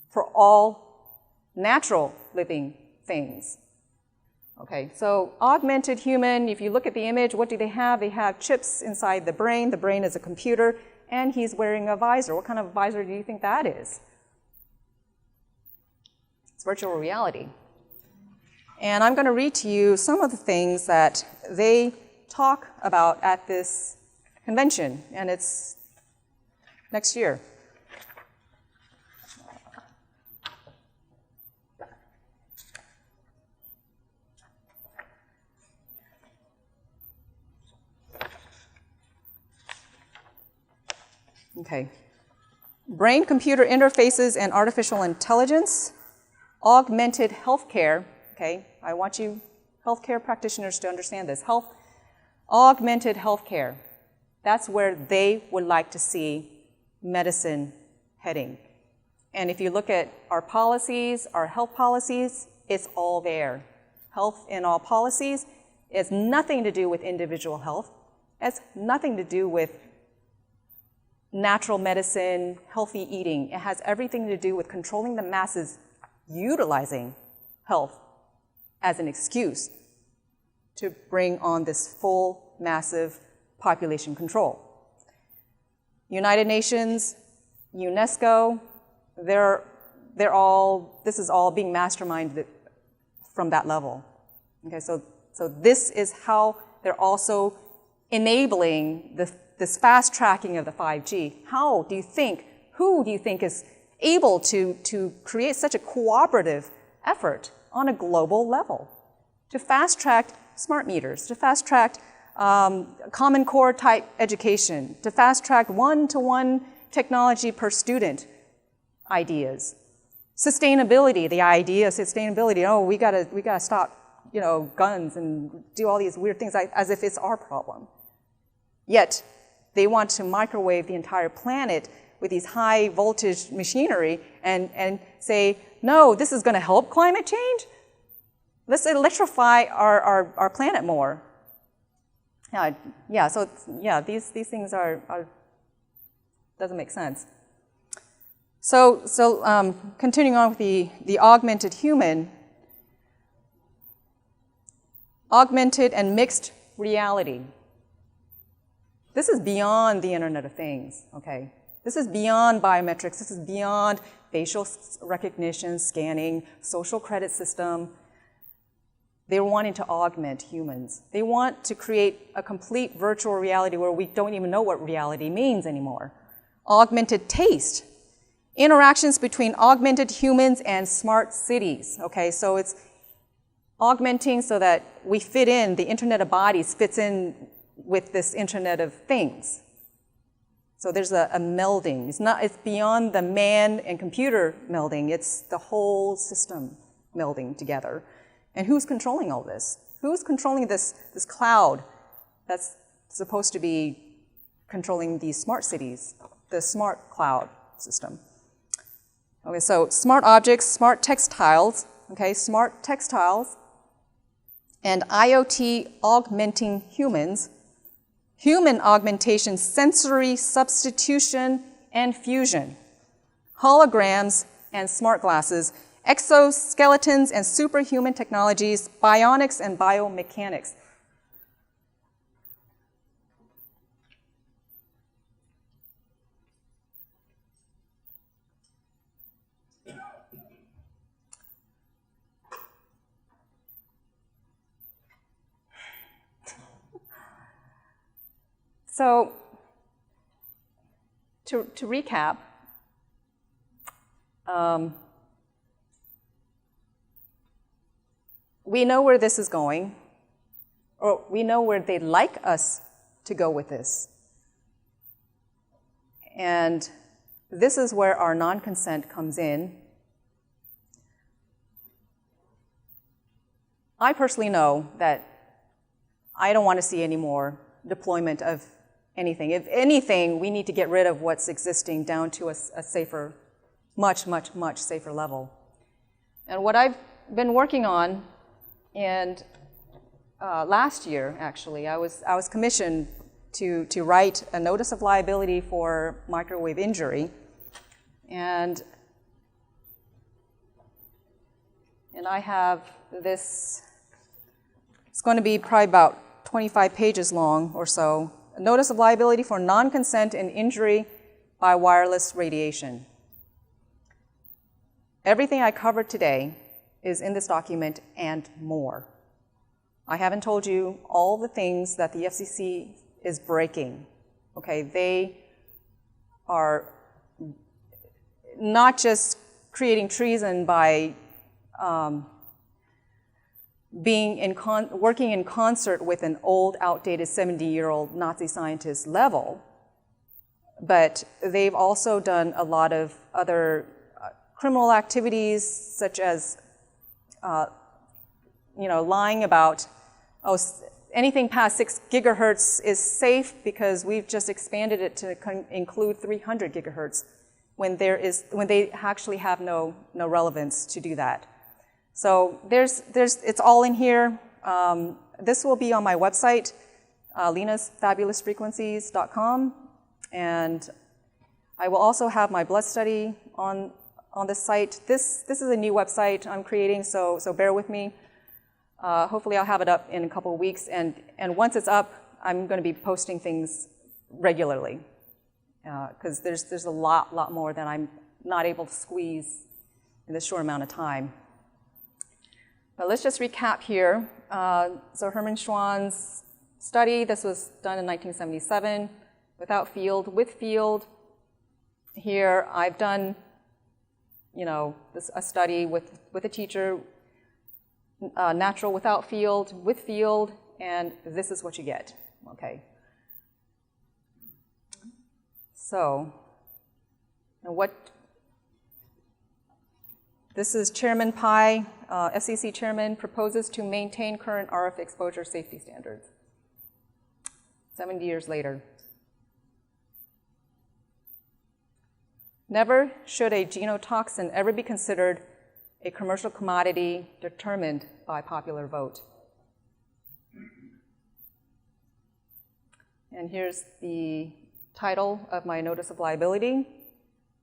for all natural living things. Okay, so augmented human, if you look at the image, what do they have? They have chips inside the brain. The brain is a computer, and he's wearing a visor. What kind of visor do you think that is? It's virtual reality. And I'm going to read to you some of the things that they talk about at this convention, and it's next year. Okay. Brain-computer interfaces and artificial intelligence, augmented healthcare. Okay, I want you healthcare practitioners to understand this. Augmented healthcare. That's where they would like to see medicine heading. And if you look at our policies, our health policies, it's all there. Health in all policies has nothing to do with individual health. It has nothing to do with natural medicine, healthy eating. It has everything to do with controlling the masses, utilizing health as an excuse to bring on this full, massive population control. United Nations, UNESCO, this is all being masterminded from that level. Okay, so this is how they're also enabling this fast tracking of the 5G. Who do you think is able to create such a cooperative effort on a global level to fast track smart meters, to fast track Common Core type education, to fast track one-to-one technology per student ideas. Sustainability, the idea of sustainability, oh, we gotta stop, guns and do all these weird things as if it's our problem. Yet, they want to microwave the entire planet with these high voltage machinery and say, no, this is gonna help climate change? Let's electrify our planet more. These things are doesn't make sense. So continuing on with the augmented human, augmented and mixed reality. This is beyond the Internet of Things, okay? This is beyond biometrics. This is beyond facial recognition, scanning, social credit system. They're wanting to augment humans. They want to create a complete virtual reality where we don't even know what reality means anymore. Augmented taste. Interactions between augmented humans and smart cities, okay? So it's augmenting so that we fit in, the Internet of Bodies fits in with this Internet of Things. So there's a melding. It's beyond the man and computer melding. It's the whole system melding together. And who's controlling all this? Who's controlling this cloud that's supposed to be controlling these smart cities, the smart cloud system? Okay, so smart objects, smart textiles, okay, smart textiles, and IoT augmenting humans, human augmentation, sensory substitution and fusion, holograms and smart glasses, exoskeletons and superhuman technologies, bionics and biomechanics. So, to recap, we know where this is going, or we know where they'd like us to go with this. And this is where our non-consent comes in. I personally know that I don't want to see any more deployment of anything. If anything, we need to get rid of what's existing down to a safer, much, much, much safer level. And what I've been working on, and last year, actually, I was commissioned to write a notice of liability for microwave injury, and I have this. It's going to be probably about 25 pages long or so. A notice of liability for non-consent and injury by wireless radiation. Everything I covered today is in this document and more. I haven't told you all the things that the FCC is breaking. Okay, they are not just creating treason by working in concert with an old, outdated 70-year-old Nazi scientist level, but they've also done a lot of other criminal activities, such as lying about, anything past 6 gigahertz is safe because we've just expanded it to include 300 gigahertz when they actually have no relevance to do that. So it's all in here. This will be on my website, lenasfabulousfrequencies.com, and I will also have my blood study on this site. This is a new website I'm creating, so bear with me. Hopefully I'll have it up in a couple of weeks, and once it's up, I'm going to be posting things regularly, because there's a lot more that I'm not able to squeeze in this short amount of time. But let's just recap here. So Hermann Schwann's study, this was done in 1977, without field, with field. Here I've done, a study with a teacher, natural without field, with field, and this is what you get, okay? So, this is Chairman Pai, FCC Chairman, proposes to maintain current RF exposure safety standards. 70 years later. Never should a genotoxin ever be considered a commercial commodity determined by popular vote. And here's the title of my notice of liability,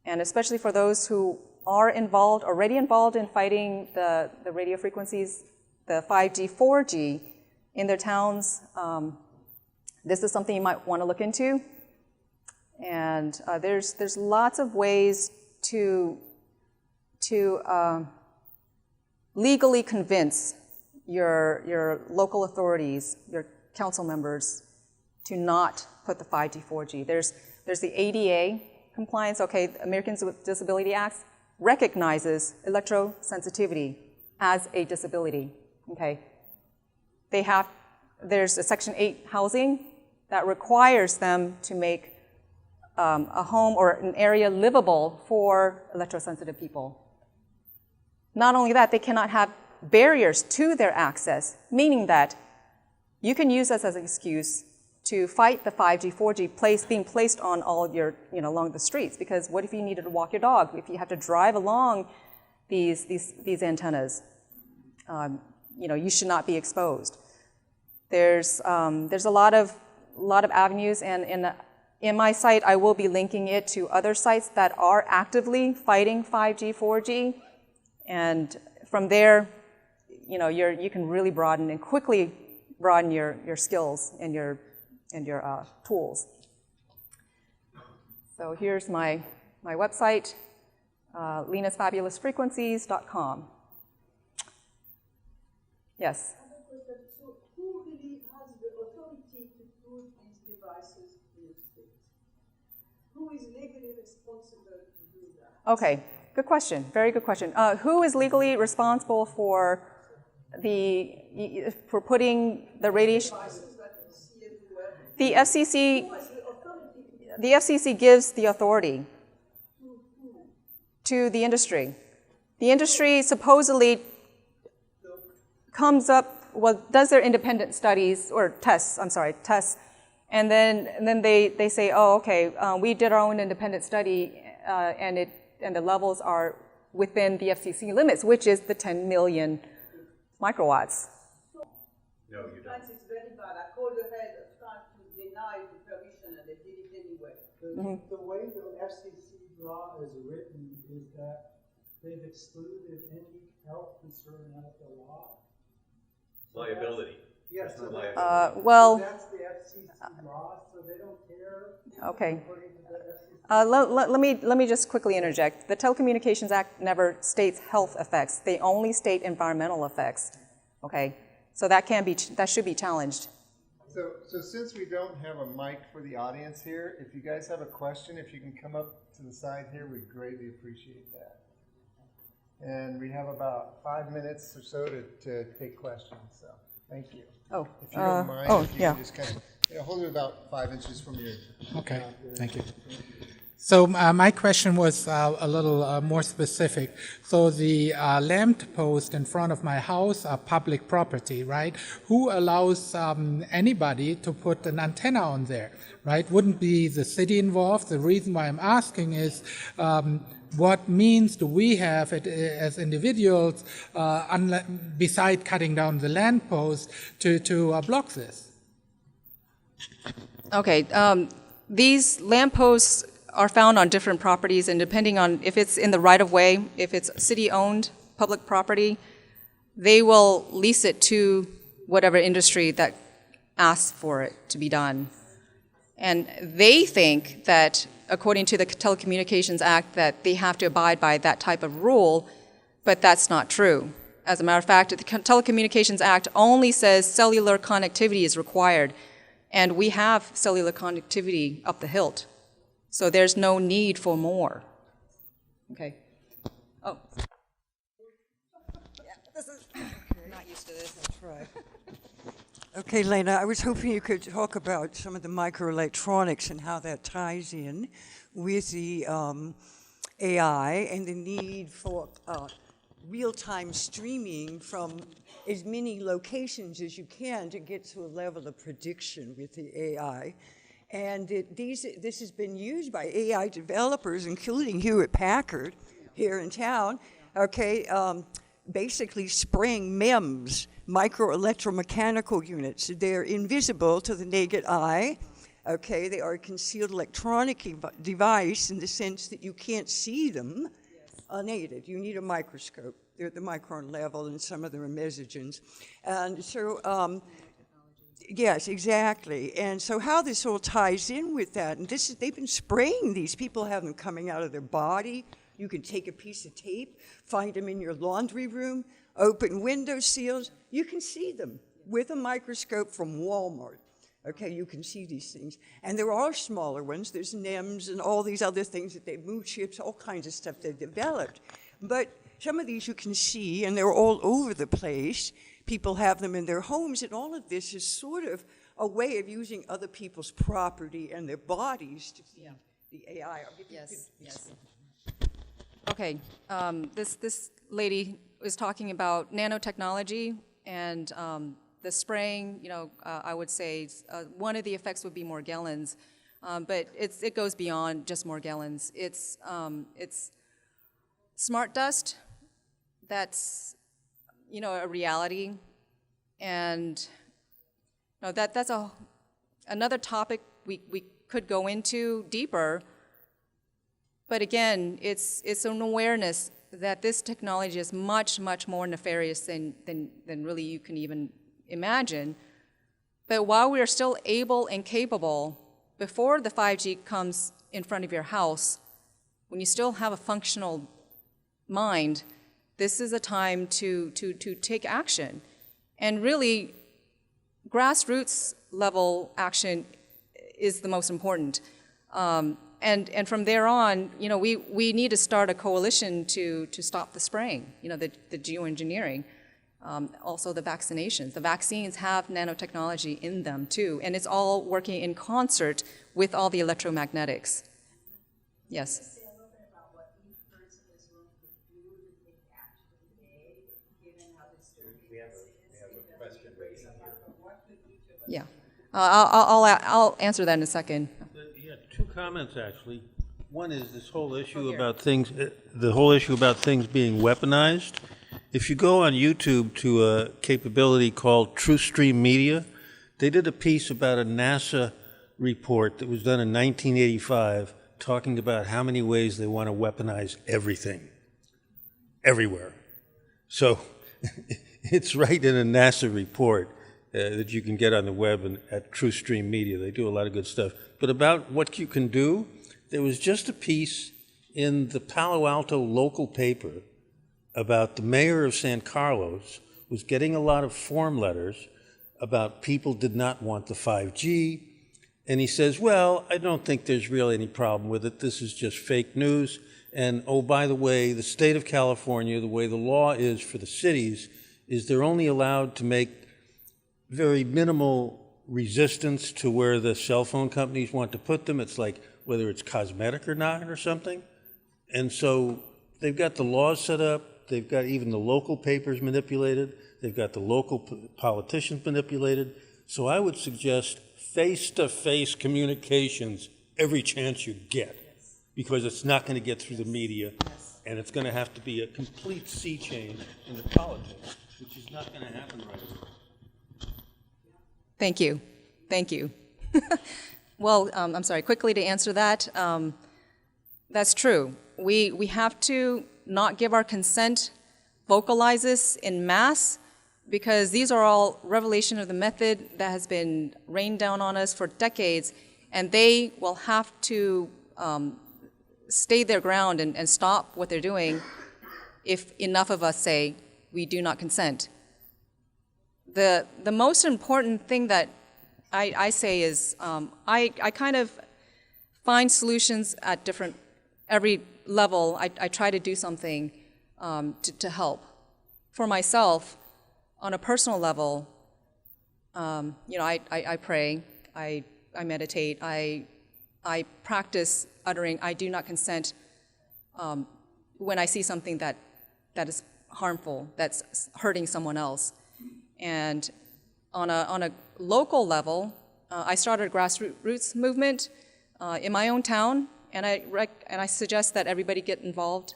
and especially for those who are already involved in fighting the radio frequencies, the 5G, 4G in their towns. This is something you might want to look into. And there's lots of ways to legally convince your local authorities, your council members, to not put the 5G, 4G. There's the ADA compliance. Okay, Americans with Disability Act recognizes electrosensitivity as a disability. Okay, there's a Section 8 housing that requires them to make a home or an area livable for electrosensitive people. Not only that, they cannot have barriers to their access, meaning that you can use this as an excuse to fight the 5G, 4G being placed on all of your, along the streets. Because what if you needed to walk your dog? If you have to drive along these antennas, you should not be exposed. There's a lot of avenues, and in my site, I will be linking it to other sites that are actively fighting 5G, 4G, and from there, you can really broaden and quickly broaden your skills and your tools. So here's my website, lenasfabulousfrequencies.com. Yes? So who really has the authority to put these devices in the street? Who is legally responsible to do that? Okay, good question. Very good question. Who is legally responsible for putting the radiation? The FCC. The FCC gives the authority to the industry. The industry supposedly comes up, does their independent studies or tests, and then they say, oh, okay, we did our own independent study, and the levels are within the FCC limits, which is the 10 million microwatts. No, you don't. It's very bad. I called ahead trying to deny the permission, and they did it anyway. The way the FCC law is written is that they've excluded any health concern out of the law. Liability. Yes, That's so not that's, liability. Well, that's the FCC law, so they don't care. okay. According to the FCC. Let me just quickly interject. The Telecommunications Act never states health effects. They only state environmental effects. Okay, so that should be challenged. So since we don't have a mic for the audience here, if you guys have a question, if you can come up to the side here, we'd greatly appreciate that. And we have about 5 minutes or so to take questions. So thank you. Oh, If you don't mind, if you can just kind of hold it about 5 inches from your. Okay, thank you. So my question was a little more specific. So the lamp post in front of my house are public property, right? Who allows anybody to put an antenna on there, right? Wouldn't be the city involved? The reason why I'm asking is what means do we have as individuals, beside cutting down the lamp post, to block this? okay. These lampposts are found on different properties, and depending on if it's in the right-of-way, if it's city-owned public property, they will lease it to whatever industry that asks for it to be done. And they think that, according to the Telecommunications Act, that they have to abide by that type of rule, but that's not true. As a matter of fact, the Telecommunications Act only says cellular connectivity is required, and we have cellular connectivity up the hilt. So there's no need for more. Okay. Oh. Yeah, this is, I'm not used to this. That's right. Okay, Lena, I was hoping you could talk about some of the microelectronics and how that ties in with the AI and the need for real-time streaming from as many locations as you can to get to a level of prediction with the AI. And this has been used by AI developers, including Hewlett-Packard here in town, okay, basically spraying MEMS, micro-electromechanical units. They're invisible to the naked eye, okay? They are a concealed electronic device in the sense that you can't see them unaided. You need a microscope. They're at the micron level, and some of them are mesogens. And so, yes, exactly. And so how this all ties in with that, and they've been spraying these. People have them coming out of their body. You can take a piece of tape, find them in your laundry room, open window seals. You can see them with a microscope from Walmart. Okay, you can see these things. And there are smaller ones. There's NEMS and all these other things that they've moved chips, all kinds of stuff they've developed. But some of these you can see, and they're all over the place. People have them in their homes, and all of this is sort of a way of using other people's property and their bodies to feed the AI. Yes, yes. Okay, this lady was talking about nanotechnology and the spraying, I would say one of the effects would be Morgellons, but it goes beyond just Morgellons. It's smart dust that's, a reality, and that's another topic we could go into deeper. But again, it's an awareness that this technology is much, much more nefarious than really you can even imagine. But while we are still able and capable, before the 5G comes in front of your house, when you still have a functional mind, this is a time to take action. And really, grassroots level action is the most important. And from there on, we need to start a coalition to stop the spraying, the geoengineering, also the vaccinations. The vaccines have nanotechnology in them too, and it's all working in concert with all the electromagnetics. Yes. Say a little bit about what each person in this room could do to take action today, given how disturbing this is. We have a question right here. What could each of us Yeah. I'll answer that in a second. Yeah, two comments actually. One is this whole issue here. about things, the whole issue about things being weaponized. If you go on YouTube to a capability called TrueStream Media, they did a piece about a NASA report that was done in 1985 talking about how many ways they want to weaponize everything, everywhere. So it's right in a NASA report that you can get on the web and at TrueStream Media. They do a lot of good stuff. But about what you can do, there was just a piece in the Palo Alto local paper about the mayor of San Carlos was getting a lot of form letters about people did not want the 5G. And he says, well, I don't think there's really any problem with it. This is just fake news. And oh, by the way, the state of California, the way the law is for the cities, is they're only allowed to make very minimal resistance to where the cell phone companies want to put them. It's like whether it's cosmetic or not or something. And so they've got the laws set up. They've got even the local papers manipulated. They've got the local politicians manipulated. So I would suggest face-to-face communications every chance you get, because it's not going to get through the media, and it's going to have to be a complete sea change in the politics, which is not going to happen right away. Thank you. Thank you. Well, I'm sorry, quickly to answer that, that's true. We have to not give our consent, vocalize this in mass, because these are all revelation of the method that has been rained down on us for decades, and they will have to stay their ground and stop what they're doing if enough of us say we do not consent. The most important thing that I say is I kind of find solutions at every level. I try to do something to help. For myself, on a personal level, I pray, I meditate, I practice uttering "I do not consent" when I see something that is harmful, that's hurting someone else. And on a local level, I started a grassroots movement in my own town, and I suggest that everybody get involved.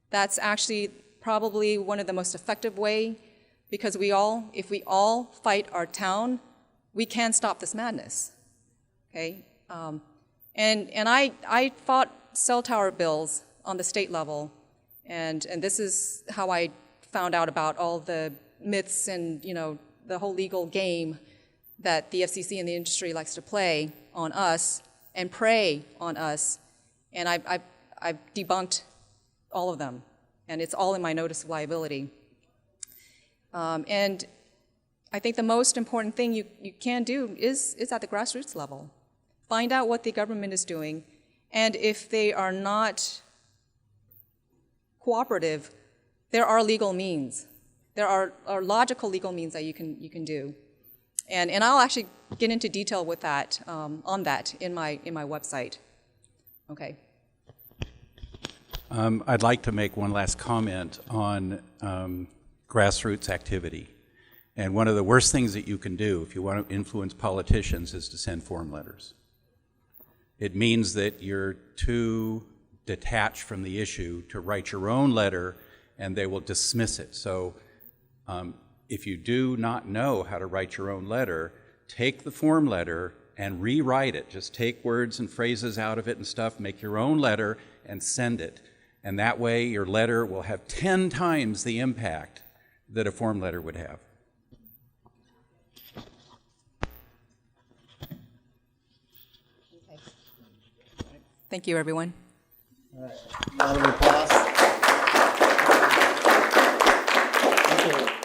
That's actually probably one of the most effective way, because if we all fight our town, we can stop this madness. Okay, and I fought cell tower bills on the state level, and this is how I found out about all the myths and the whole legal game that the FCC and the industry likes to play on us and prey on us, and I've debunked all of them, and it's all in my notice of liability. And I think the most important thing you can do is at the grassroots level. Find out what the government is doing, and if they are not cooperative, there are legal means. There are logical legal means that you can do. And I'll actually get into detail with that, on that in my website. Okay. I'd like to make one last comment on grassroots activity. And one of the worst things that you can do if you want to influence politicians is to send form letters. It means that you're too detached from the issue to write your own letter, and they will dismiss it. So if you do not know how to write your own letter, take the form letter and rewrite it. Just take words and phrases out of it and stuff, make your own letter and send it. And that way your letter will have 10 times the impact that a form letter would have. Thank you, everyone. All right. Round of applause. Okay.